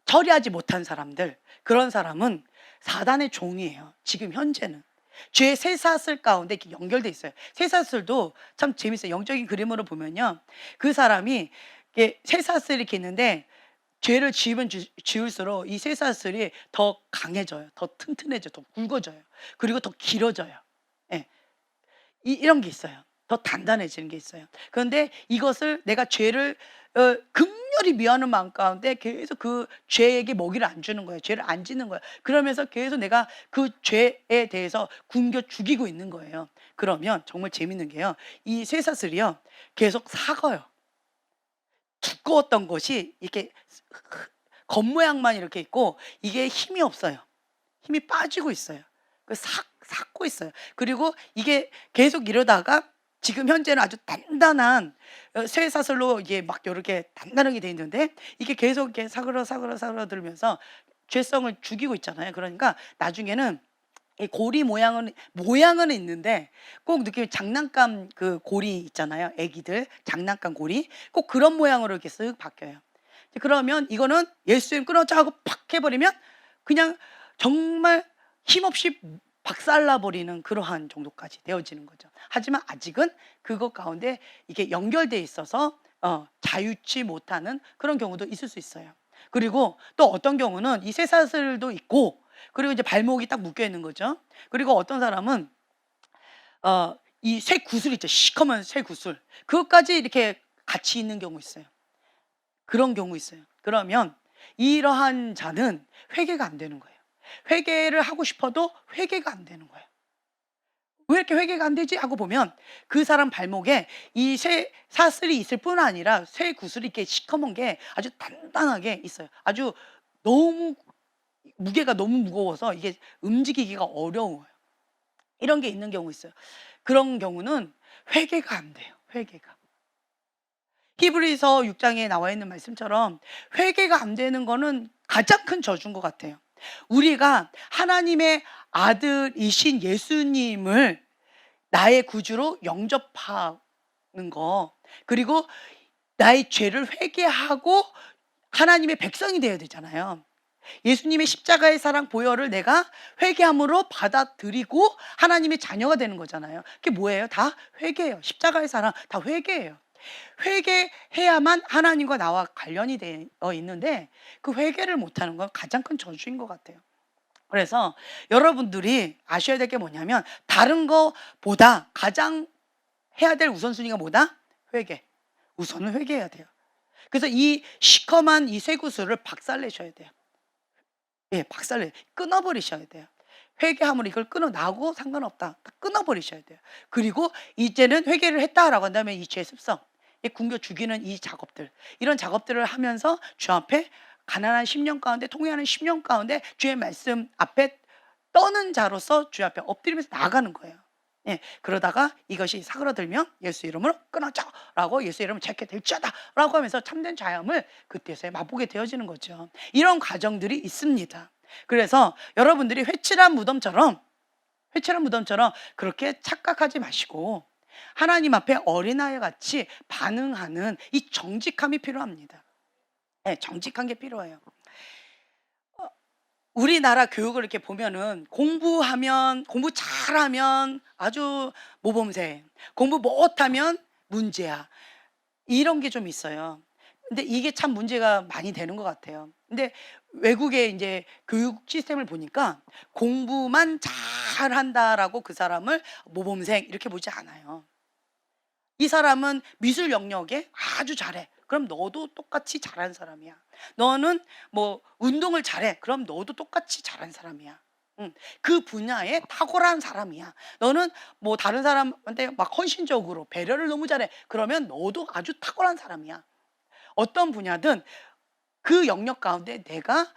처리하지 못한 사람들, 그런 사람은 사단의 종이에요. 지금 현재는 죄의 쇠사슬 가운데 이렇게 연결돼 있어요. 쇠사슬도 참 재밌어요. 영적인 그림으로 보면요, 그 사람이 이게 쇠사슬이 이렇게 있는데 죄를 지으면 지을수록 이 쇠사슬이 더 강해져요, 더 튼튼해져요, 더 굵어져요, 그리고 더 길어져요. 예. 이런 게 있어요. 더 단단해지는 게 있어요. 그런데 이것을 내가 죄를 극렬히 미워하는 마음 가운데 계속 그 죄에게 먹이를 안 주는 거예요. 죄를 안 짓는 거예요. 그러면서 계속 내가 그 죄에 대해서 굶겨 죽이고 있는 거예요. 그러면 정말 재밌는 게요, 이 쇠사슬이요 계속 삭어요. 두꺼웠던 것이 이렇게 겉모양만 이렇게 있고 이게 힘이 없어요. 힘이 빠지고 있어요. 삭고 있어요. 그리고 이게 계속 이러다가 지금 현재는 아주 단단한 쇠사슬로 이게 막 이렇게 단단하게 돼 있는데 이게 계속 이렇게 사그러들면서 죄성을 죽이고 있잖아요. 그러니까 나중에는 이 고리 모양은 있는데 꼭 느낌이 장난감 그 고리 있잖아요. 애기들 장난감 고리 꼭 그런 모양으로 이렇게 쓱 바뀌어요. 그러면 이거는 예수님 끊어져 하고 팍 해버리면 그냥 정말 힘없이 박살나버리는 그러한 정도까지 되어지는 거죠. 하지만 아직은 그것 가운데 이게 연결돼 있어서 자유치 못하는 그런 경우도 있을 수 있어요. 그리고 또 어떤 경우는 이 쇠사슬도 있고 그리고 이제 발목이 딱 묶여 있는 거죠. 그리고 어떤 사람은 이 쇠 구슬 있죠, 시커먼 쇠 구슬, 그것까지 이렇게 같이 있는 경우 있어요. 그런 경우 있어요. 그러면 이러한 자는 회개가 안 되는 거예요. 회개를 하고 싶어도 회개가 안 되는 거예요. 왜 이렇게 회개가 안 되지? 하고 보면 그 사람 발목에 이 쇠 사슬이 있을 뿐 아니라 쇠 구슬이 이렇게 시커먼 게 아주 단단하게 있어요. 아주 너무 무게가 너무 무거워서 이게 움직이기가 어려워요. 이런 게 있는 경우 있어요. 그런 경우는 회개가 안 돼요. 회개가. 히브리서 6장에 나와 있는 말씀처럼 회개가 안 되는 거는 가장 큰 저주인 것 같아요. 우리가 하나님의 아들이신 예수님을 나의 구주로 영접하는 거, 그리고 나의 죄를 회개하고 하나님의 백성이 되어야 되잖아요. 예수님의 십자가의 사랑 보혈을 내가 회개함으로 받아들이고 하나님의 자녀가 되는 거잖아요. 그게 뭐예요? 다 회개예요. 십자가의 사랑 다 회개예요. 회개해야만 하나님과 나와 관련이 되어 있는데 그 회개를 못하는 건 가장 큰 저주인 것 같아요. 그래서 여러분들이 아셔야 될 게 뭐냐면 다른 거보다 가장 해야 될 우선순위가 뭐다? 회개. 우선은 회개해야 돼요. 그래서 이 시커먼 이 쇠구슬을 박살내셔야 돼요. 예, 끊어버리셔야 돼요. 회개함으로 이걸 끊어나고 상관없다. 끊어버리셔야 돼요. 그리고 이제는 회개를 했다라고 한다면 이 죄 습성, 굶겨 죽이는 이 작업들, 이런 작업들을 하면서 주 앞에 가난한 심령 가운데, 통회하는 심령 가운데 주의 말씀 앞에 떠는 자로서 주 앞에 엎드리면서 나아가는 거예요. 예, 그러다가 이것이 사그러들면 예수 이름으로 끊어져라고, 예수 이름을 찾게 될지어다라고 하면서 참된 자유함을 그때서야 맛보게 되어지는 거죠. 이런 과정들이 있습니다. 그래서 여러분들이 회칠한 무덤처럼 그렇게 착각하지 마시고 하나님 앞에 어린아이 같이 반응하는 이 정직함이 필요합니다. 네, 정직한 게 필요해요. 우리나라 교육을 이렇게 보면은 공부 잘하면 아주 모범생, 공부 못하면 문제야. 이런 게 좀 있어요. 근데 이게 참 문제가 많이 되는 것 같아요. 근데 외국의 이제 교육 시스템을 보니까 공부만 잘한다라고 그 사람을 모범생 이렇게 보지 않아요. 이 사람은 미술 영역에 아주 잘해. 그럼 너도 똑같이 잘하는 사람이야. 너는 뭐 운동을 잘해. 그럼 너도 똑같이 잘하는 사람이야. 그 분야에 탁월한 사람이야. 너는 뭐 다른 사람한테 막 헌신적으로 배려를 너무 잘해. 그러면 너도 아주 탁월한 사람이야. 어떤 분야든 그 영역 가운데 내가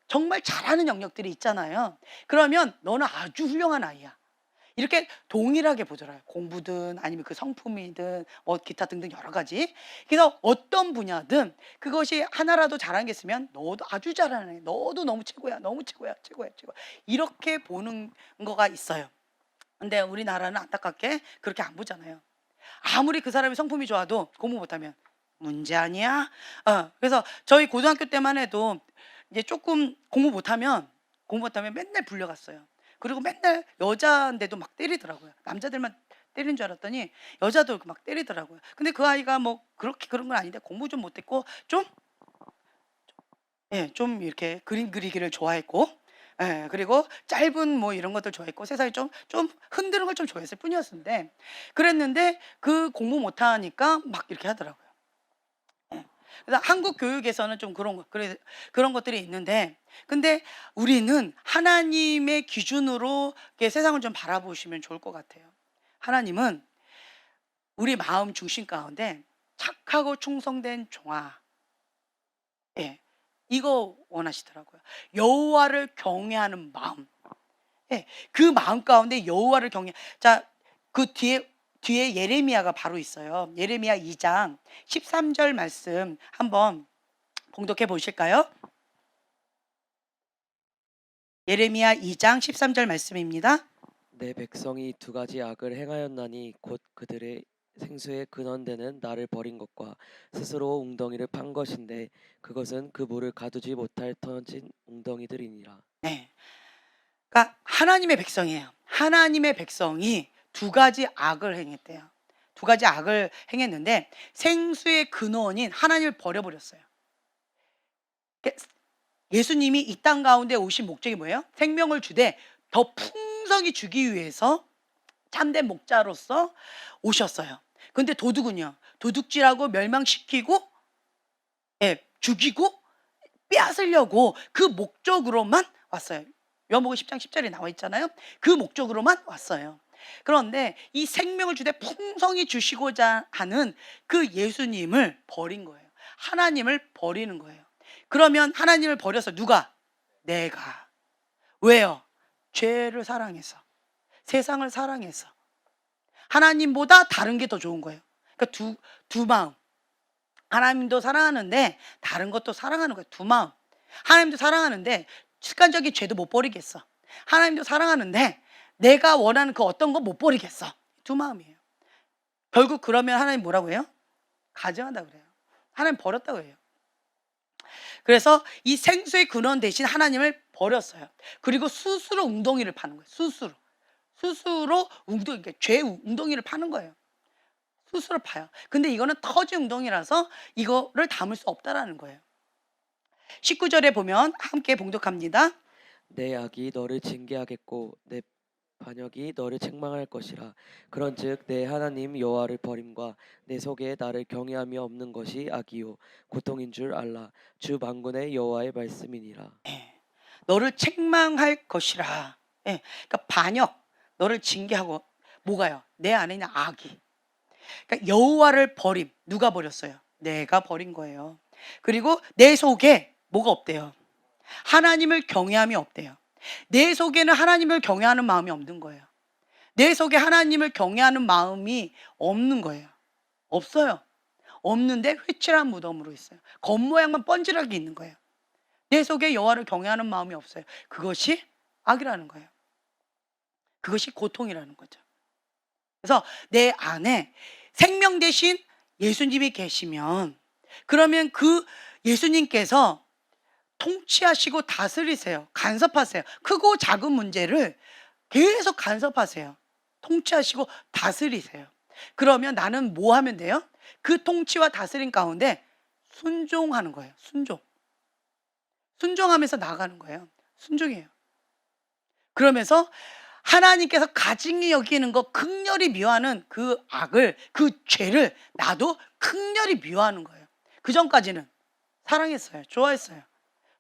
정말 잘하는 영역들이 있잖아요. 그러면 너는 아주 훌륭한 아이야. 이렇게 동일하게 보더라고요. 공부든 아니면 그 성품이든 뭐 기타 등등 여러 가지. 그래서 어떤 분야든 그것이 하나라도 잘하는 게 있으면 너도 아주 잘하네. 너도 너무 최고야. 너무 최고야. 최고야. 최고. 이렇게 보는 거가 있어요. 근데 우리나라는 안타깝게 그렇게 안 보잖아요. 아무리 그 사람이 성품이 좋아도 공부 못하면 문제 아니야? 그래서 저희 고등학교 때만 해도 이제 조금 공부 못하면 맨날 불려갔어요. 그리고 맨날 여자인데도 막 때리더라고요. 남자들만 때리는 줄 알았더니 여자도 막 때리더라고요. 근데 그 아이가 뭐 그렇게 그런 건 아닌데 공부 좀 못했고 좀, 예, 좀 이렇게 그림 그리기를 좋아했고, 예, 그리고 짧은 뭐 이런 것들 좋아했고 세상에 좀 흔드는 걸 좀 좋아했을 뿐이었는데 그랬는데 그 공부 못하니까 막 이렇게 하더라고요. 예. 그래서 한국 교육에서는 좀 그런 것들이 있는데, 근데 우리는 하나님의 기준으로 이렇게 세상을 좀 바라보시면 좋을 것 같아요. 하나님은 우리 마음 중심 가운데 착하고 충성된 종아, 예, 이거 원하시더라고요. 여호와를 경외하는 마음. 예, 그 마음 가운데 여호와를 경외. 자, 그 뒤에 예레미야가 바로 있어요. 예레미야 2장 13절 말씀 한번 봉독해 보실까요? 예레미야 2장 13절 말씀입니다. 내 백성이 두 가지 악을 행하였나니 곧 그들의 생수의 근원되는 나를 버린 것과 스스로 웅덩이를 판 것인데 그것은 그 물을 가두지 못할 터진 웅덩이들이니라. 네. 그러니까 하나님의 백성이에요. 하나님의 백성이 두 가지 악을 행했대요. 두 가지 악을 행했는데 생수의 근원인 하나님을 버려버렸어요. 예수님이 이 땅 가운데 오신 목적이 뭐예요? 생명을 주되 더 풍성히 주기 위해서 참된 목자로서 오셨어요. 근데 도둑은요, 도둑질하고 멸망시키고, 예, 죽이고 빼앗으려고 그 목적으로만 왔어요. 요한복음 10장 10절에 나와 있잖아요. 그 목적으로만 왔어요. 그런데 이 생명을 주되 풍성히 주시고자 하는 그 예수님을 버린 거예요. 하나님을 버리는 거예요. 그러면 하나님을 버려서 누가? 내가. 왜요? 죄를 사랑해서, 세상을 사랑해서, 하나님보다 다른 게 더 좋은 거예요. 그러니까 두 마음. 하나님도 사랑하는데 다른 것도 사랑하는 거예요. 두 마음. 하나님도 사랑하는데 습관적인 죄도 못 버리겠어. 하나님도 사랑하는데 내가 원하는 그 어떤 거 못 버리겠어. 두 마음이에요. 결국 그러면 하나님 뭐라고 해요? 가증하다 그래요. 하나님 버렸다고 해요. 그래서 이 생수의 근원 대신 하나님을 버렸어요. 그리고 스스로 웅덩이를 파는 거예요. 스스로 웅덩이, 그러니까 죄 웅덩이를 파는 거예요. 스스로 파요. 근데 이거는 터진 웅덩이라서 이거를 담을 수 없다라는 거예요. 19절에 보면 함께 봉독합니다. 내 악이 너를 징계하겠고 내 반역이 너를 책망할 것이라. 그런즉 내 하나님 여호와를 버림과 내 속에 나를 경외함이 없는 것이 악이요 고통인 줄 알라. 주 만군의 여호와의 말씀이니라. 예, 너를 책망할 것이라. 예, 그러니까 반역, 너를 징계하고 뭐가요? 내 안에 있는 악이. 그러니까 여호와를 버림. 누가 버렸어요? 내가 버린 거예요. 그리고 내 속에 뭐가 없대요? 하나님을 경외함이 없대요. 내 속에는 하나님을 경외하는 마음이 없는 거예요. 내 속에 하나님을 경외하는 마음이 없는 거예요. 없어요. 없는데 회칠한 무덤으로 있어요. 겉모양만 번지르게 있는 거예요. 내 속에 여호와를 경외하는 마음이 없어요. 그것이 악이라는 거예요. 그것이 고통이라는 거죠. 그래서 내 안에 생명 대신 예수님이 계시면, 그러면 그 예수님께서 통치하시고 다스리세요. 간섭하세요. 크고 작은 문제를 계속 간섭하세요. 통치하시고 다스리세요. 그러면 나는 뭐 하면 돼요? 그 통치와 다스림 가운데 순종하는 거예요. 순종하면서 나가는 거예요. 순종이에요. 그러면서 하나님께서 가증히 여기는 거, 극렬히 미워하는 그 악을, 그 죄를 나도 극렬히 미워하는 거예요. 그 전까지는 사랑했어요. 좋아했어요.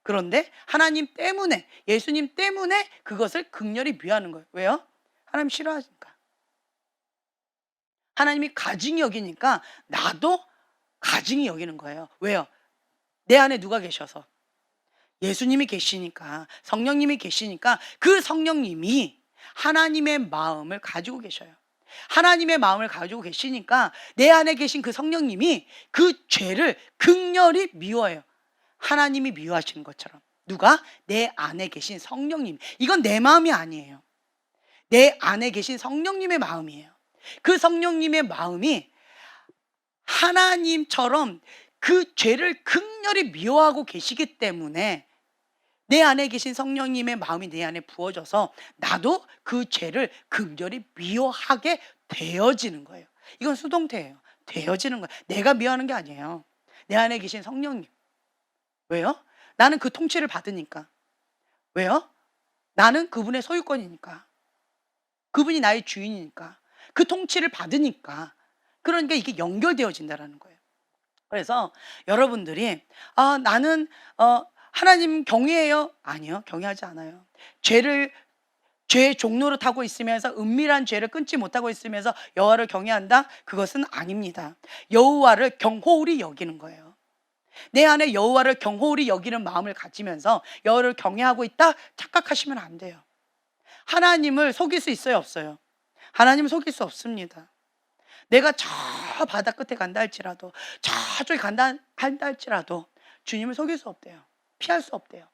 그런데 하나님 때문에, 예수님 때문에 그것을 극렬히 미워하는 거예요. 왜요? 하나님 싫어하니까. 하나님이 가증히 여기니까 나도 가증히 여기는 거예요. 왜요? 내 안에 누가 계셔서? 예수님이 계시니까, 성령님이 계시니까, 그 성령님이 하나님의 마음을 가지고 계셔요. 하나님의 마음을 가지고 계시니까 내 안에 계신 그 성령님이 그 죄를 극렬히 미워해요. 하나님이 미워하시는 것처럼. 누가? 내 안에 계신 성령님. 이건 내 마음이 아니에요. 내 안에 계신 성령님의 마음이에요. 그 성령님의 마음이 하나님처럼 그 죄를 극렬히 미워하고 계시기 때문에 내 안에 계신 성령님의 마음이 내 안에 부어져서 나도 그 죄를 극렬히 미워하게 되어지는 거예요. 이건 수동태예요. 되어지는 거예요. 내가 미워하는 게 아니에요. 내 안에 계신 성령님. 왜요? 나는 그 통치를 받으니까. 왜요? 나는 그분의 소유권이니까. 그분이 나의 주인이니까. 그 통치를 받으니까. 그러니까 이게 연결되어진다는 거예요. 그래서 여러분들이 나는 하나님 경외해요? 아니요, 경외하지 않아요. 죄의 종로를 타고 있으면서 은밀한 죄를 끊지 못하고 있으면서 여호와를 경외한다? 그것은 아닙니다. 여호와를 경홀히 여기는 거예요. 내 안에 여호와를 경홀히 여기는 마음을 가지면서 여호와를 경외하고 있다? 착각하시면 안 돼요. 하나님을 속일 수 있어요, 없어요? 하나님을 속일 수 없습니다. 내가 저 바다 끝에 간다 할지라도, 저쪽에 간다 할지라도 주님을 속일 수 없대요. 피할 수 없대요.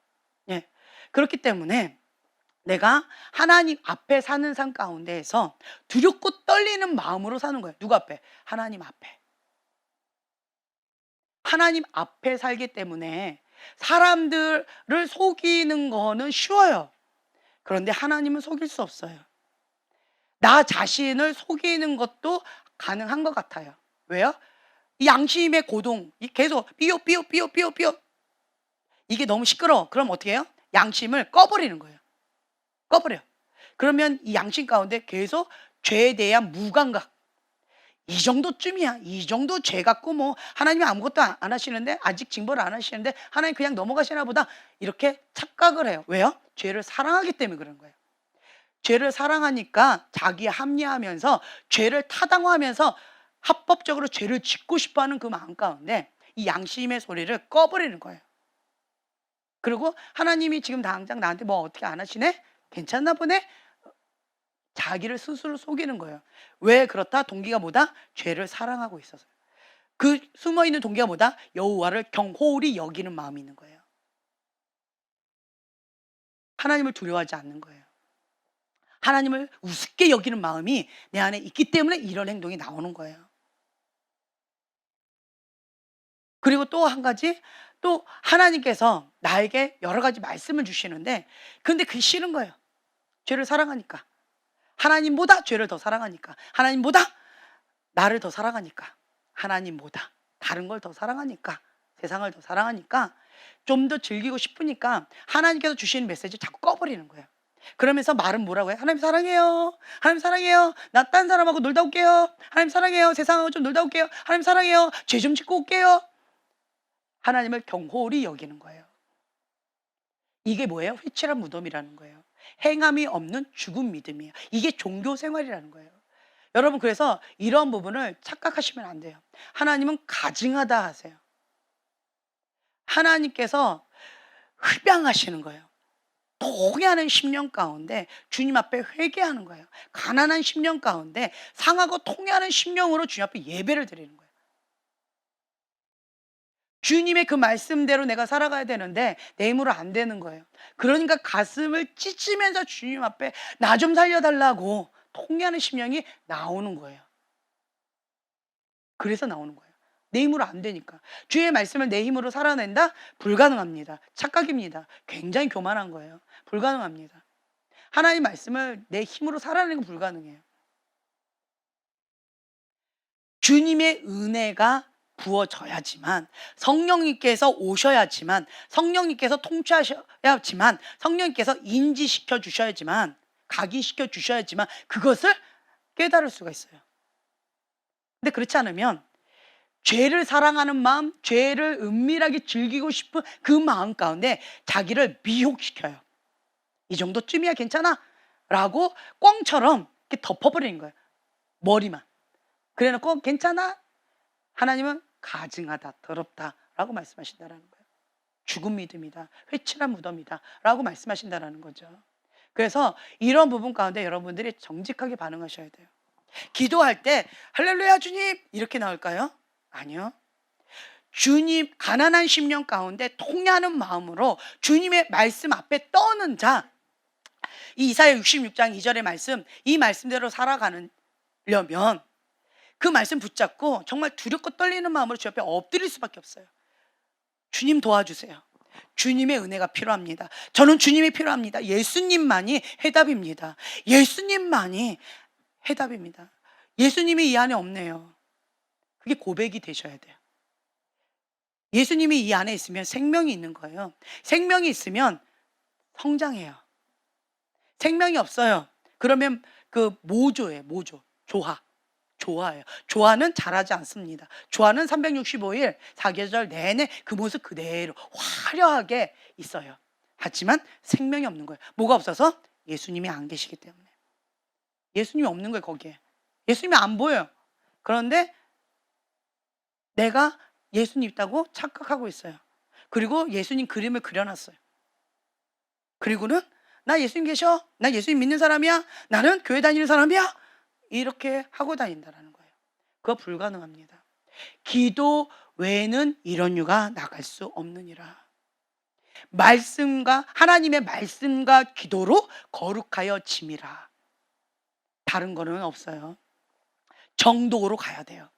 예. 그렇기 때문에 내가 하나님 앞에 사는 삶 가운데에서 두렵고 떨리는 마음으로 사는 거예요. 누구 앞에? 하나님 앞에. 하나님 앞에 살기 때문에 사람들을 속이는 거는 쉬워요. 그런데 하나님은 속일 수 없어요. 나 자신을 속이는 것도 가능한 것 같아요. 왜요? 이 양심의 고동, 계속 삐요 이게 너무 시끄러워. 그럼 어떻게 해요? 양심을 꺼버리는 거예요. 꺼버려. 그러면 이 양심 가운데 계속 죄에 대한 무감각, 이 정도쯤이야. 이 정도 죄 갖고 뭐 하나님이 아무것도 안 하시는데, 아직 징벌을 안 하시는데 하나님 그냥 넘어가시나 보다, 이렇게 착각을 해요. 왜요? 죄를 사랑하기 때문에 그런 거예요. 죄를 사랑하니까 자기 합리화하면서 죄를 타당화하면서 합법적으로 죄를 짓고 싶어하는 그 마음 가운데 이 양심의 소리를 꺼버리는 거예요. 그리고 하나님이 지금 당장 나한테 뭐 어떻게 안 하시네? 괜찮나 보네? 자기를 스스로 속이는 거예요. 왜 그렇다? 동기가 뭐다? 죄를 사랑하고 있어서. 그 숨어있는 동기가 뭐다? 여호와를 경홀히 여기는 마음이 있는 거예요. 하나님을 두려워하지 않는 거예요. 하나님을 우습게 여기는 마음이 내 안에 있기 때문에 이런 행동이 나오는 거예요. 그리고 또 한 가지, 또 하나님께서 나에게 여러 가지 말씀을 주시는데, 근데 그게 싫은 거예요. 죄를 사랑하니까. 하나님보다 죄를 더 사랑하니까. 하나님보다 나를 더 사랑하니까. 하나님보다 다른 걸 더 사랑하니까. 세상을 더 사랑하니까. 좀 더 즐기고 싶으니까 하나님께서 주시는 메시지를 자꾸 꺼버리는 거예요. 그러면서 말은 뭐라고 해요? 하나님 사랑해요. 하나님 사랑해요. 나 딴 사람하고 놀다 올게요. 하나님 사랑해요. 세상하고 좀 놀다 올게요. 하나님 사랑해요. 죄 좀 짓고 올게요. 하나님을 경홀히 여기는 거예요. 이게 뭐예요? 회칠한 무덤이라는 거예요. 행함이 없는 죽은 믿음이에요. 이게 종교 생활이라는 거예요. 여러분, 그래서 이런 부분을 착각하시면 안 돼요. 하나님은 가증하다 하세요. 하나님께서 흡양하시는 거예요. 통해하는 심령 가운데 주님 앞에 회개하는 거예요. 가난한 심령 가운데 상하고 통해하는 심령으로 주님 앞에 예배를 드리는 거예요. 주님의 그 말씀대로 내가 살아가야 되는데 내 힘으로 안 되는 거예요. 그러니까 가슴을 찢으면서 주님 앞에 나 좀 살려달라고 통회하는 심령이 나오는 거예요. 그래서 나오는 거예요. 내 힘으로 안 되니까. 주의 말씀을 내 힘으로 살아낸다? 불가능합니다. 착각입니다. 굉장히 교만한 거예요. 불가능합니다. 하나님 말씀을 내 힘으로 살아내는 건 불가능해요. 주님의 은혜가 부어져야지만, 성령님께서 오셔야지만, 성령님께서 통치하셔야지만, 성령님께서 인지시켜 주셔야지만, 각인시켜 주셔야지만 그것을 깨달을 수가 있어요. 근데 그렇지 않으면 죄를 사랑하는 마음, 죄를 은밀하게 즐기고 싶은 그 마음 가운데 자기를 미혹시켜요. 이 정도쯤이야 괜찮아? 라고 꽝처럼 이렇게 덮어버리는 거예요. 머리만. 그래놓고 괜찮아? 하나님은 가증하다, 더럽다 라고 말씀하신다는 거예요. 죽은 믿음이다, 회칠한 무덤이다 라고 말씀하신다는 거죠. 그래서 이런 부분 가운데 여러분들이 정직하게 반응하셔야 돼요. 기도할 때 할렐루야 주님 이렇게 나올까요? 아니요. 주님, 가난한 심령 가운데 통회하는 마음으로 주님의 말씀 앞에 떠는 자, 이 이사야 66장 2절의 말씀, 이 말씀대로 살아가려면 그 말씀 붙잡고 정말 두렵고 떨리는 마음으로 주 앞에 엎드릴 수밖에 없어요. 주님 도와주세요. 주님의 은혜가 필요합니다. 저는 주님이 필요합니다. 예수님만이 해답입니다. 예수님만이 해답입니다. 예수님이 이 안에 없네요. 그게 고백이 되셔야 돼요. 예수님이 이 안에 있으면 생명이 있는 거예요. 생명이 있으면 성장해요. 생명이 없어요. 그러면 그 모조예요. 모조. 조화예요. 조화는 자라지 않습니다. 조화는 365일 4계절 내내 그 모습 그대로 화려하게 있어요. 하지만 생명이 없는 거예요. 뭐가 없어서? 예수님이 안 계시기 때문에. 예수님이 없는 거예요. 거기에. 예수님이 안 보여요. 그런데 내가 예수님 있다고 착각하고 있어요. 그리고 예수님 그림을 그려놨어요. 그리고는 나 예수님 계셔? 나 예수님 믿는 사람이야? 나는 교회 다니는 사람이야? 이렇게 하고 다닌다는 거예요. 그거 불가능합니다. 기도 외에는 이런 유가 나갈 수 없느니라. 말씀과 하나님의 말씀과 기도로 거룩하여 짐이라. 다른 거는 없어요. 정도로 가야 돼요.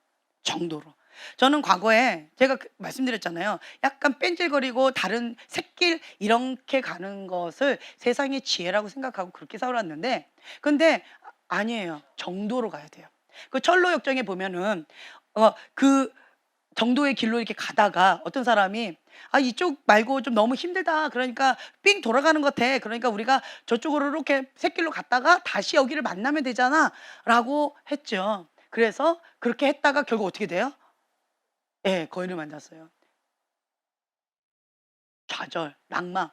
정도로. 저는 과거에 제가 말씀드렸잖아요. 약간 뺀질거리고 다른 샛길 이렇게 가는 것을 세상의 지혜라고 생각하고 그렇게 살아왔는데, 근데 아니에요. 정도로 가야 돼요. 그 철로역정에 보면은 그 정도의 길로 이렇게 가다가 어떤 사람이 이쪽 말고 좀 너무 힘들다. 그러니까 삥 돌아가는 것 같아. 그러니까 우리가 저쪽으로 이렇게 샛길로 갔다가 다시 여기를 만나면 되잖아. 라고 했죠. 그래서 그렇게 했다가 결국 어떻게 돼요? 예, 거인을 만났어요. 좌절, 낙마,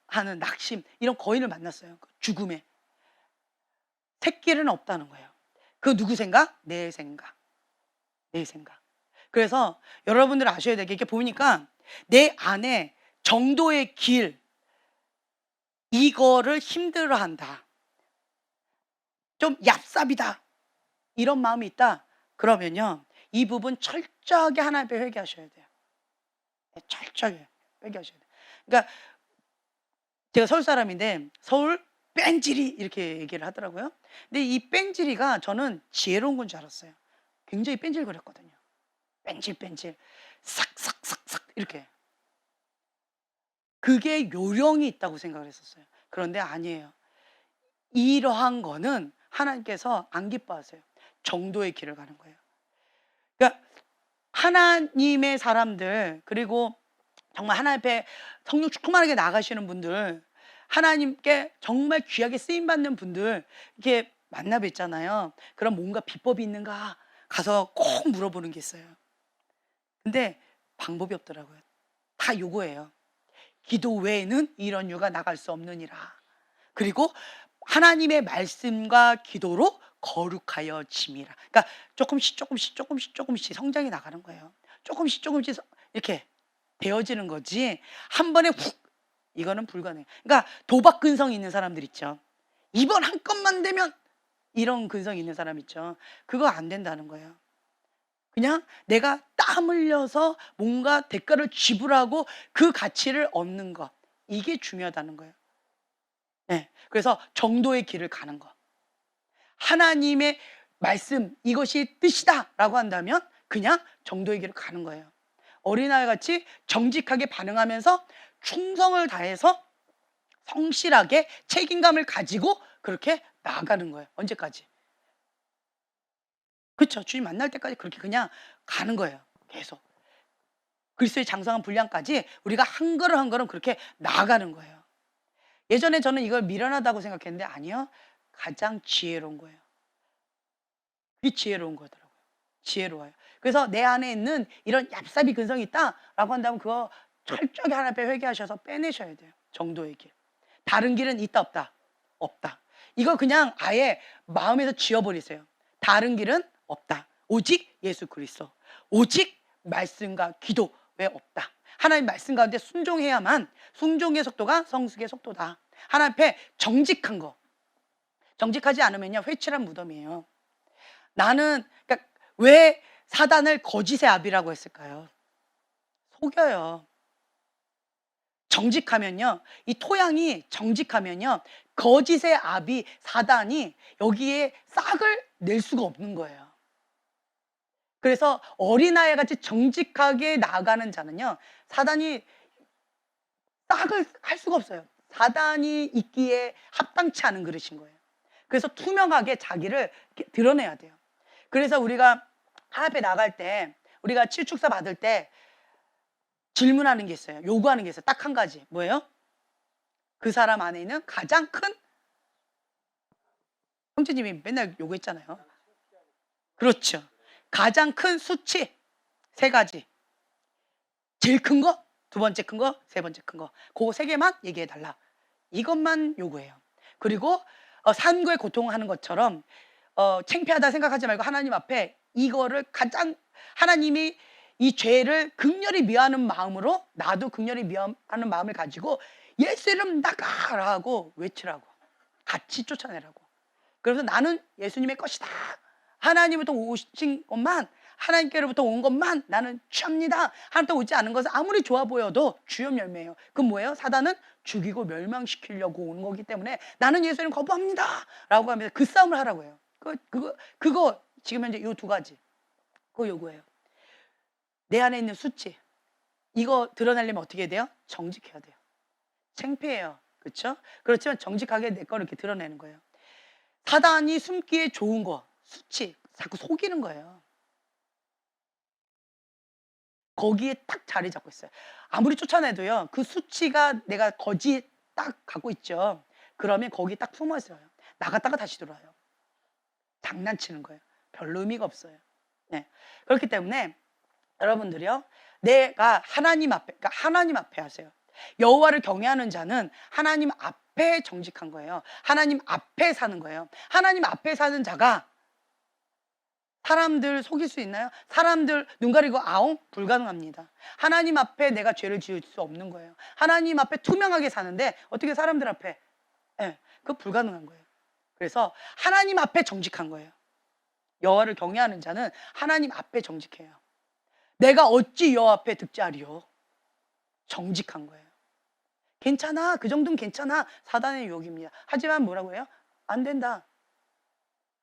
하는 낙심, 이런 거인을 만났어요. 죽음에. 새길은 없다는 거예요. 그 누구 생각? 내 생각. 내 생각. 그래서 여러분들 아셔야 될 게, 이렇게 보니까 내 안에 정도의 길, 이거를 힘들어 한다. 좀 얍삽이다. 이런 마음이 있다. 그러면요, 이 부분 철저하게 하나님 앞에 회개하셔야 돼요. 네, 철저하게 회개하셔야 돼요. 그러니까 제가 서울 사람인데 서울 뺀질이 이렇게 얘기를 하더라고요. 근데 이 뺀질이가 저는 지혜로운 건 줄 알았어요. 굉장히 뺀질거렸거든요. 뺀질 싹싹싹싹 이렇게. 그게 요령이 있다고 생각을 했었어요. 그런데 아니에요. 이러한 거는 하나님께서 안 기뻐하세요. 정도의 길을 가는 거예요. 그러니까 하나님의 사람들, 그리고 정말 하나님 앞에 성령 충만하게 나가시는 분들, 하나님께 정말 귀하게 쓰임받는 분들 이렇게 만나 뵙잖아요. 그럼 뭔가 비법이 있는가 가서 꼭 물어보는 게 있어요. 근데 방법이 없더라고요. 다 요거예요. 기도 외에는 이런 유가 나갈 수 없느니라. 그리고 하나님의 말씀과 기도로 거룩하여 짐이라. 그러니까 조금씩 성장이 나가는 거예요. 조금씩 이렇게 되어지는 거지 한 번에 훅, 이거는 불가능해요. 그러니까 도박 근성 있는 사람들 있죠. 이번 한 건만 되면, 이런 근성 있는 사람 있죠. 그거 안 된다는 거예요. 그냥 내가 땀 흘려서 뭔가 대가를 지불하고 그 가치를 얻는 것, 이게 중요하다는 거예요. 네, 그래서 정도의 길을 가는 거. 하나님의 말씀 이것이 뜻이다 라고 한다면 그냥 정도의 길을 가는 거예요. 어린아이 같이 정직하게 반응하면서 충성을 다해서 성실하게 책임감을 가지고 그렇게 나아가는 거예요. 언제까지? 그렇죠. 주님 만날 때까지 그렇게 그냥 가는 거예요. 계속. 그리스도의 장성한 분량까지 우리가 한 걸음 한 걸음 그렇게 나아가는 거예요. 예전에 저는 이걸 미련하다고 생각했는데 아니요. 가장 지혜로운 거예요. 그게 지혜로운 거더라고요. 지혜로워요. 그래서 내 안에 있는 이런 얍삽이 근성이 있다라고 한다면 그거 철저하게 하나님 앞에 회개하셔서 빼내셔야 돼요. 정도의 길. 다른 길은 있다 없다? 없다. 이거 그냥 아예 마음에서 지워버리세요. 다른 길은 없다. 오직 예수 그리스도. 오직 말씀과 기도 왜 없다. 하나님 말씀 가운데 순종해야만 순종의 속도가 성숙의 속도다. 하나님 앞에 정직한 거. 정직하지 않으면요 회칠한 무덤이에요. 나는 그러니까 왜 사단을 거짓의 아비라고 했을까요? 속여요. 정직하면요 이 토양이 정직하면요 거짓의 아비 사단이 여기에 싹을 낼 수가 없는 거예요. 그래서 어린아이 같이 정직하게 나아가는 자는요 사단이 싹을 할 수가 없어요. 사단이 있기에 합당치 않은 그릇인 거예요. 그래서 투명하게 자기를 이렇게 드러내야 돼요. 그래서 우리가 하나님 앞에 나갈 때 우리가 칠축사 받을 때 질문하는 게 있어요. 요구하는 게 있어요. 딱 한 가지. 뭐예요? 그 사람 안에 있는 가장 큰 형제님이 맨날 요구했잖아요. 그렇죠. 가장 큰 수치 세 가지. 제일 큰 거, 두 번째 큰 거, 세 번째 큰 거. 그거 세 개만 얘기해 달라. 이것만 요구해요. 그리고 산고의 고통하는 것처럼 창피하다 생각하지 말고 하나님 앞에 이거를 가장 하나님이 이 죄를 극렬히 미워하는 마음으로 나도 극렬히 미워하는 마음을 가지고 예수 이름 나가라고 외치라고 같이 쫓아내라고. 그래서 나는 예수님의 것이다. 하나님부터 오신 것만 하나님께로부터 온 것만 나는 취합니다. 하나님부터 오지 않은 것은 아무리 좋아 보여도 주염 열매예요. 그럼 뭐예요? 사단은 죽이고 멸망시키려고 오는 거기 때문에 나는 예수님 거부합니다 라고 하면서 그 싸움을 하라고 해요. 그거 지금 현재 이 두 가지 그거 요구해요. 내 안에 있는 수치 이거 드러내려면 어떻게 해야 돼요? 정직해야 돼요. 창피해요. 그렇죠? 그렇지만 정직하게 내 거를 이렇게 드러내는 거예요. 사단이 숨기에 좋은 거 수치 자꾸 속이는 거예요. 거기에 딱 자리 잡고 있어요. 아무리 쫓아내도요 그 수치가 내가 거짓 딱 갖고 있죠. 그러면 거기 딱 숨어 있어요. 나갔다가 다시 들어와요. 장난치는 거예요. 별로 의미가 없어요. 네. 그렇기 때문에 여러분들이요 내가 하나님 앞에 그러니까 하나님 앞에 하세요. 여호와를 경외하는 자는 하나님 앞에 정직한 거예요. 하나님 앞에 사는 거예요. 하나님 앞에 사는 자가 사람들 속일 수 있나요? 사람들 눈 가리고 아웅? 불가능합니다. 하나님 앞에 내가 죄를 지을 수 없는 거예요. 하나님 앞에 투명하게 사는데 어떻게 사람들 앞에 그거 불가능한 거예요. 그래서 하나님 앞에 정직한 거예요. 여호와를 경외하는 자는 하나님 앞에 정직해요. 내가 어찌 여호와 앞에 득자하리요? 정직한 거예요. 괜찮아. 그 정도는 괜찮아. 사단의 유혹입니다. 하지만 뭐라고 해요? 안 된다.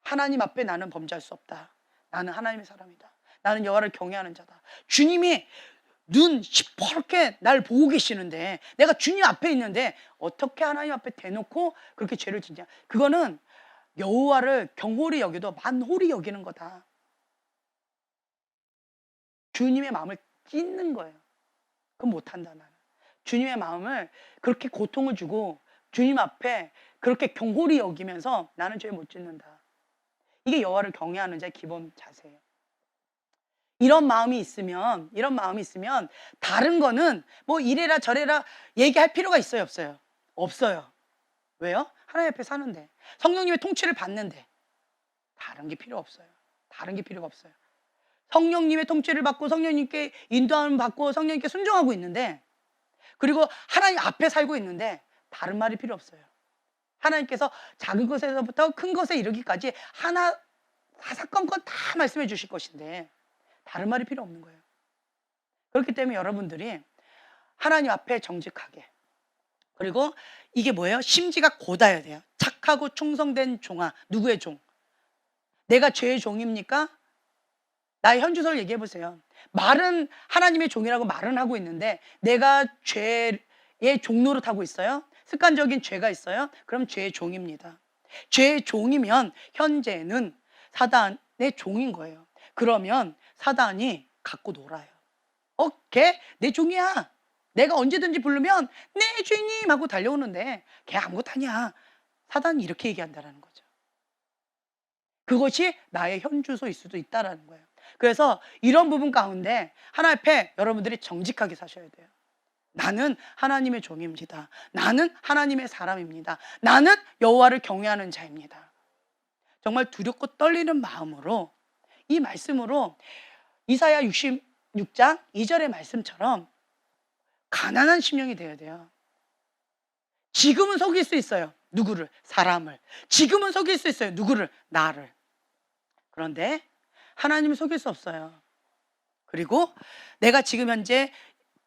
하나님 앞에 나는 범죄할 수 없다. 나는 하나님의 사람이다. 나는 여호와를 경외하는 자다. 주님이 눈 시퍼렇게 날 보고 계시는데 내가 주님 앞에 있는데 어떻게 하나님 앞에 대놓고 그렇게 죄를 짓냐. 그거는 여호와를 경홀히 여겨도 만홀히 여기는 거다. 주님의 마음을 찢는 거예요. 그건 못한다 나는. 주님의 마음을 그렇게 고통을 주고 주님 앞에 그렇게 경홀히 여기면서 나는 죄 못 짓는다. 이게 여호와를 경외하는 자의 기본 자세예요. 이런 마음이 있으면 다른 거는 뭐 이래라 저래라 얘기할 필요가 있어요 없어요? 없어요. 왜요? 하나님 앞에 사는데 성령님의 통치를 받는데 다른 게 필요 없어요. 다른 게 필요가 없어요. 성령님의 통치를 받고 성령님께 인도함을 받고 성령님께 순종하고 있는데 그리고 하나님 앞에 살고 있는데 다른 말이 필요 없어요. 하나님께서 작은 것에서부터 큰 것에 이르기까지 하나 사사건건 다 말씀해 주실 것인데 다른 말이 필요 없는 거예요. 그렇기 때문에 여러분들이 하나님 앞에 정직하게 그리고 이게 뭐예요? 심지가 곧아야 돼요. 착하고 충성된 종아. 누구의 종? 내가 죄의 종입니까? 나의 현주소를 얘기해 보세요. 말은 하나님의 종이라고 말은 하고 있는데 내가 죄의 종노릇 하고 있어요? 습관적인 죄가 있어요? 그럼 죄의 종입니다. 죄의 종이면 현재는 사단의 종인 거예요. 그러면 사단이 갖고 놀아요. 걔 내 종이야. 내가 언제든지 부르면 네 주인님 하고 달려오는데 걔 아무것도 아니야. 사단이 이렇게 얘기한다는 거죠. 그것이 나의 현주소일 수도 있다는 거예요. 그래서 이런 부분 가운데 하나님 앞에 여러분들이 정직하게 사셔야 돼요. 나는 하나님의 종입니다. 나는 하나님의 사람입니다. 나는 여호와를 경외하는 자입니다. 정말 두렵고 떨리는 마음으로 이 말씀으로 이사야 66장 2절의 말씀처럼 가난한 심령이 되어야 돼요. 지금은 속일 수 있어요. 누구를? 사람을. 지금은 속일 수 있어요. 누구를? 나를. 그런데 하나님을 속일 수 없어요. 그리고 내가 지금 현재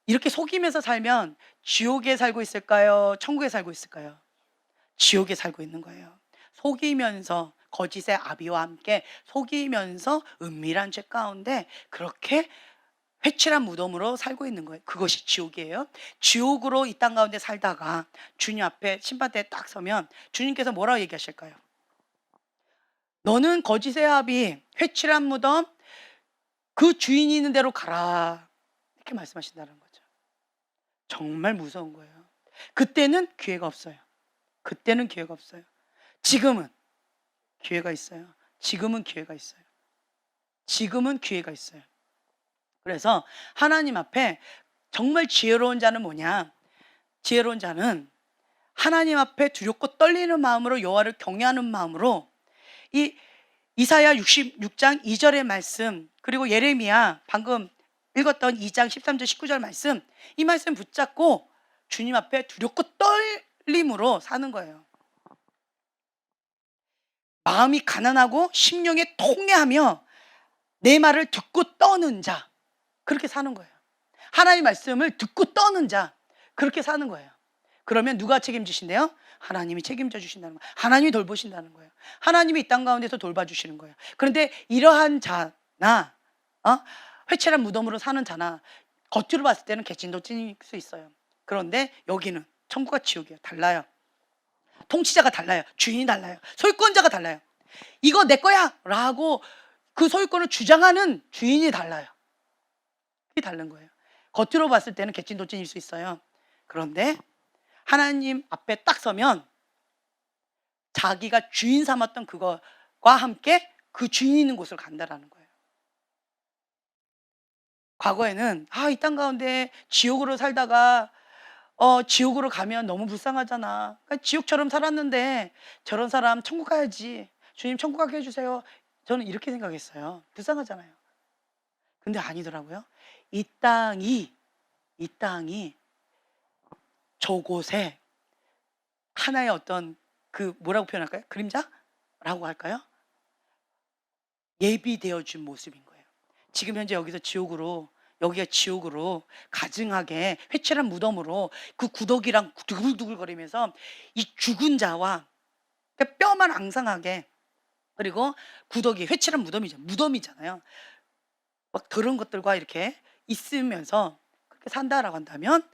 이렇게 속이면서 살면 지옥에 살고 있을까요? 천국에 살고 있을까요? 지옥에 살고 있는 거예요. 속이면서 거짓의 아비와 함께 속이면서 은밀한 죄 가운데 그렇게 회칠한 무덤으로 살고 있는 거예요. 그것이 지옥이에요. 지옥으로 이 땅 가운데 살다가 주님 앞에 심판대에 딱 서면 주님께서 뭐라고 얘기하실까요? 너는 거짓의 아비, 회칠한 무덤, 그 주인이 있는 대로 가라. 이렇게 말씀하신다는 거죠. 정말 무서운 거예요. 그때는 기회가 없어요. 그때는 기회가 없어요. 지금은 기회가 있어요. 지금은 기회가 있어요. 지금은 기회가 있어요. 그래서 하나님 앞에 정말 지혜로운 자는 뭐냐? 지혜로운 자는 하나님 앞에 두렵고 떨리는 마음으로 여호와를 경외하는 마음으로 이 이사야 66장 2절의 말씀 그리고 예레미야 방금 읽었던 2장 13절 19절 말씀 이 말씀 붙잡고 주님 앞에 두렵고 떨림으로 사는 거예요. 마음이 가난하고 심령에 통해하며 내 말을 듣고 떠는 자 그렇게 사는 거예요. 하나님의 말씀을 듣고 떠는 자 그렇게 사는 거예요. 그러면 누가 책임지신대요? 하나님이 책임져 주신다는 거예요. 하나님이 돌보신다는 거예요. 하나님이 이 땅 가운데서 돌봐주시는 거예요. 그런데 이러한 자나 회칠한 무덤으로 사는 자나 겉으로 봤을 때는 개찐도찐일 수 있어요. 그런데 여기는 천국과 지옥이에요. 달라요. 통치자가 달라요. 주인이 달라요. 소유권자가 달라요. 이거 내 거야 라고 그 소유권을 주장하는 주인이 달라요. 그게 다른 거예요. 겉으로 봤을 때는 개찐도찐일 수 있어요. 그런데 하나님 앞에 딱 서면 자기가 주인 삼았던 그거와 함께 그 주인 있는 곳을 간다라는 거예요. 과거에는 이 땅 가운데 지옥으로 살다가 지옥으로 가면 너무 불쌍하잖아. 그러니까 지옥처럼 살았는데 저런 사람 천국 가야지. 주님 천국 가게 해주세요. 저는 이렇게 생각했어요. 불쌍하잖아요. 근데 아니더라고요. 이 땅이 저곳에 하나의 어떤 그 뭐라고 표현할까요? 그림자라고 할까요? 예비되어 준 모습인 거예요. 지금 현재 여기가 지옥으로 가증하게 회칠한 무덤으로 그 구더기랑 두글두글거리면서 이 죽은 자와 그러니까 뼈만 앙상하게 그리고 구더기 회칠한 무덤이잖아요. 막 그런 것들과 이렇게 있으면서 그렇게 산다라고 한다면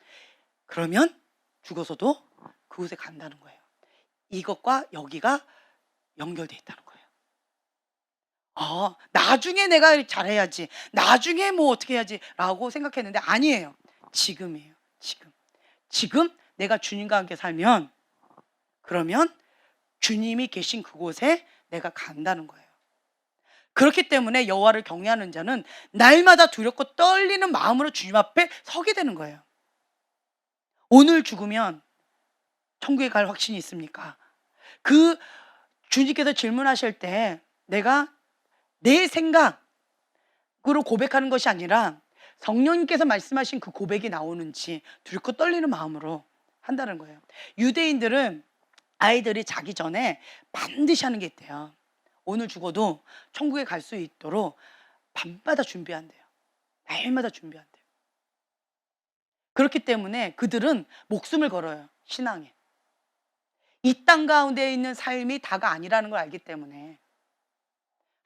그러면 죽어서도 그곳에 간다는 거예요. 이것과 여기가 연결되어 있다는 거예요. 나중에 내가 잘해야지. 나중에 뭐 어떻게 해야지 라고 생각했는데 아니에요. 지금이에요. 지금 내가 주님과 함께 살면 그러면 주님이 계신 그곳에 내가 간다는 거예요. 그렇기 때문에 여호와를 경외하는 자는 날마다 두렵고 떨리는 마음으로 주님 앞에 서게 되는 거예요. 오늘 죽으면 천국에 갈 확신이 있습니까? 그 주님께서 질문하실 때 내가 내 생각으로 고백하는 것이 아니라 성령님께서 말씀하신 그 고백이 나오는지 두렵고 떨리는 마음으로 한다는 거예요. 유대인들은 아이들이 자기 전에 반드시 하는 게 있대요. 오늘 죽어도 천국에 갈 수 있도록 밤마다 준비한대요. 매일마다 준비한대요. 그렇기 때문에 그들은 목숨을 걸어요. 신앙에. 이 땅 가운데 있는 삶이 다가 아니라는 걸 알기 때문에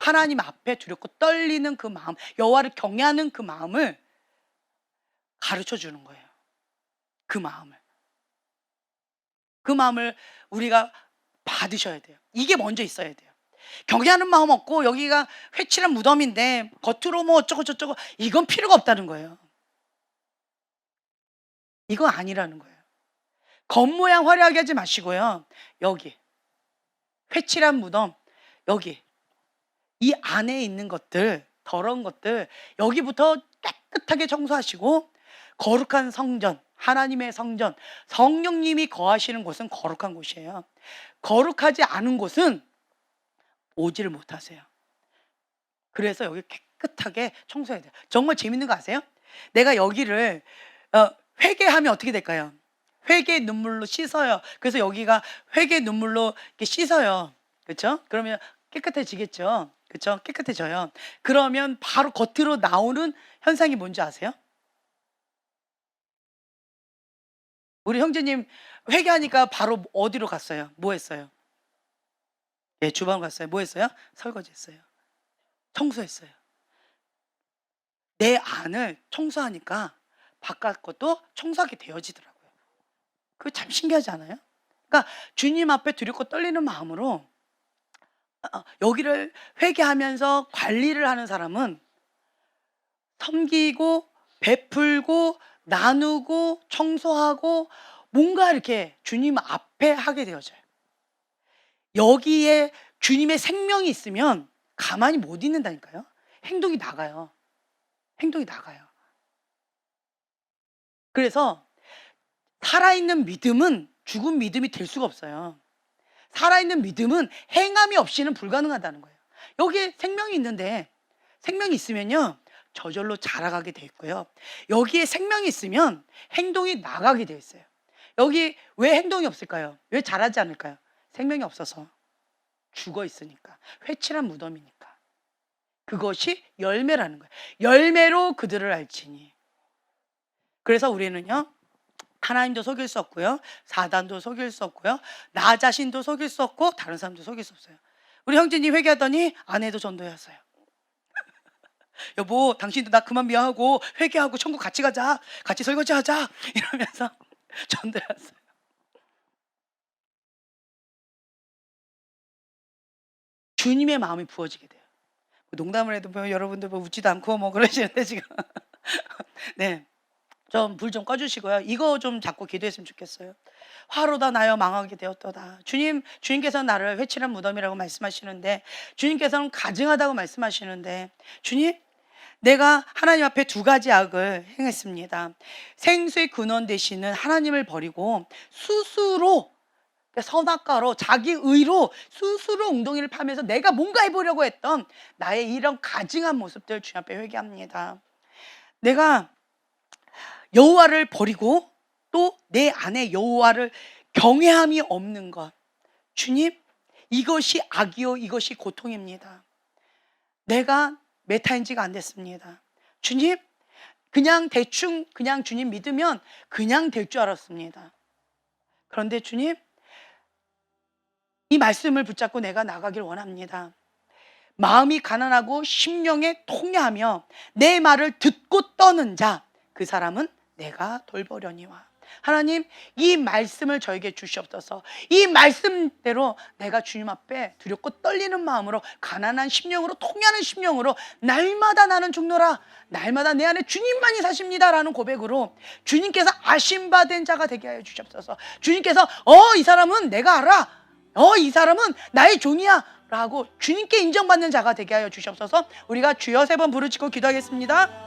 하나님 앞에 두렵고 떨리는 그 마음, 여호와를 경외하는 그 마음을 가르쳐 주는 거예요. 그 마음을 우리가 받으셔야 돼요. 이게 먼저 있어야 돼요. 경외하는 마음 없고 여기가 회칠한 무덤인데 겉으로 뭐 어쩌고 저쩌고, 이건 필요가 없다는 거예요. 이거 아니라는 거예요. 겉모양 화려하게 하지 마시고요. 여기 회칠한 무덤, 여기 이 안에 있는 것들, 더러운 것들, 여기부터 깨끗하게 청소하시고, 거룩한 성전, 하나님의 성전, 성령님이 거하시는 곳은 거룩한 곳이에요. 거룩하지 않은 곳은 오지를 못하세요. 그래서 여기 깨끗하게 청소해야 돼요. 정말 재밌는 거 아세요? 내가 여기를 회개하면 어떻게 될까요? 회개의 눈물로 씻어요. 그래서 여기가 회개의 눈물로 이렇게 씻어요. 그렇죠? 그러면 깨끗해지겠죠. 그렇죠? 깨끗해져요. 그러면 바로 겉으로 나오는 현상이 뭔지 아세요? 우리 형제님 회개하니까 바로 어디로 갔어요? 뭐 했어요? 예, 주방 갔어요. 뭐 했어요? 설거지 했어요. 청소했어요. 내 안을 청소하니까 바깥 것도 청소하게 되어지더라고요. 그거 참 신기하지 않아요? 그러니까 주님 앞에 두렵고 떨리는 마음으로 여기를 회개하면서 관리를 하는 사람은 섬기고 베풀고 나누고 청소하고 뭔가 이렇게 주님 앞에 하게 되어져요. 여기에 주님의 생명이 있으면 가만히 못 있는다니까요. 행동이 나가요. 행동이 나가요. 그래서 살아있는 믿음은 죽은 믿음이 될 수가 없어요. 살아있는 믿음은 행함이 없이는 불가능하다는 거예요. 여기에 생명이 있는데, 생명이 있으면요 저절로 자라가게 돼 있고요. 여기에 생명이 있으면 행동이 나가게 돼 있어요. 여기 왜 행동이 없을까요? 왜 자라지 않을까요? 생명이 없어서, 죽어 있으니까, 회칠한 무덤이니까. 그것이 열매라는 거예요. 열매로 그들을 알지니. 그래서 우리는요 하나님도 속일 수 없고요, 사단도 속일 수 없고요, 나 자신도 속일 수 없고 다른 사람도 속일 수 없어요. 우리 형제님 회개하더니 아내도 전도했어요. 여보, 당신도 나 그만 미워하고 회개하고 천국 같이 가자, 같이 설거지하자 이러면서 전도했어요. 주님의 마음이 부어지게 돼요. 농담을 해도 뭐 여러분들 뭐 웃지도 않고 뭐 그러시는데 지금 네, 좀 불 좀 꺼주시고요. 이거 좀 자꾸 기도했으면 좋겠어요. 화로다 나여 망하게 되었도다. 주님께서는 나를 회칠한 무덤이라고 말씀하시는데, 주님께서는 가증하다고 말씀하시는데, 주님, 내가 하나님 앞에 두 가지 악을 행했습니다. 생수의 근원 되시는 하나님을 버리고 스스로, 선악과로 자기 의로 스스로 웅덩이를 파면서 내가 뭔가 해보려고 했던 나의 이런 가증한 모습들 주님 앞에 회개합니다. 내가 여호와를 버리고 또 내 안에 여호와를 경외함이 없는 것, 주님, 이것이 악이요 이것이 고통입니다. 내가 메타인지가 안 됐습니다. 주님, 그냥 대충 그냥 주님 믿으면 그냥 될 줄 알았습니다. 그런데 주님, 이 말씀을 붙잡고 내가 나가길 원합니다. 마음이 가난하고 심령에 통회하며 내 말을 듣고 떠는 자, 그 사람은 내가 돌보려니와. 하나님, 이 말씀을 저에게 주시옵소서. 이 말씀대로 내가 주님 앞에 두렵고 떨리는 마음으로, 가난한 심령으로, 통회하는 심령으로 날마다 나는 죽노라, 날마다 내 안에 주님만이 사십니다 라는 고백으로 주님께서 아심받은 자가 되게 하여 주시옵소서. 주님께서 이 사람은 내가 알아, 이 사람은 나의 종이야 라고 주님께 인정받는 자가 되게 하여 주시옵소서. 우리가 주여 3번 부르짖고 기도하겠습니다.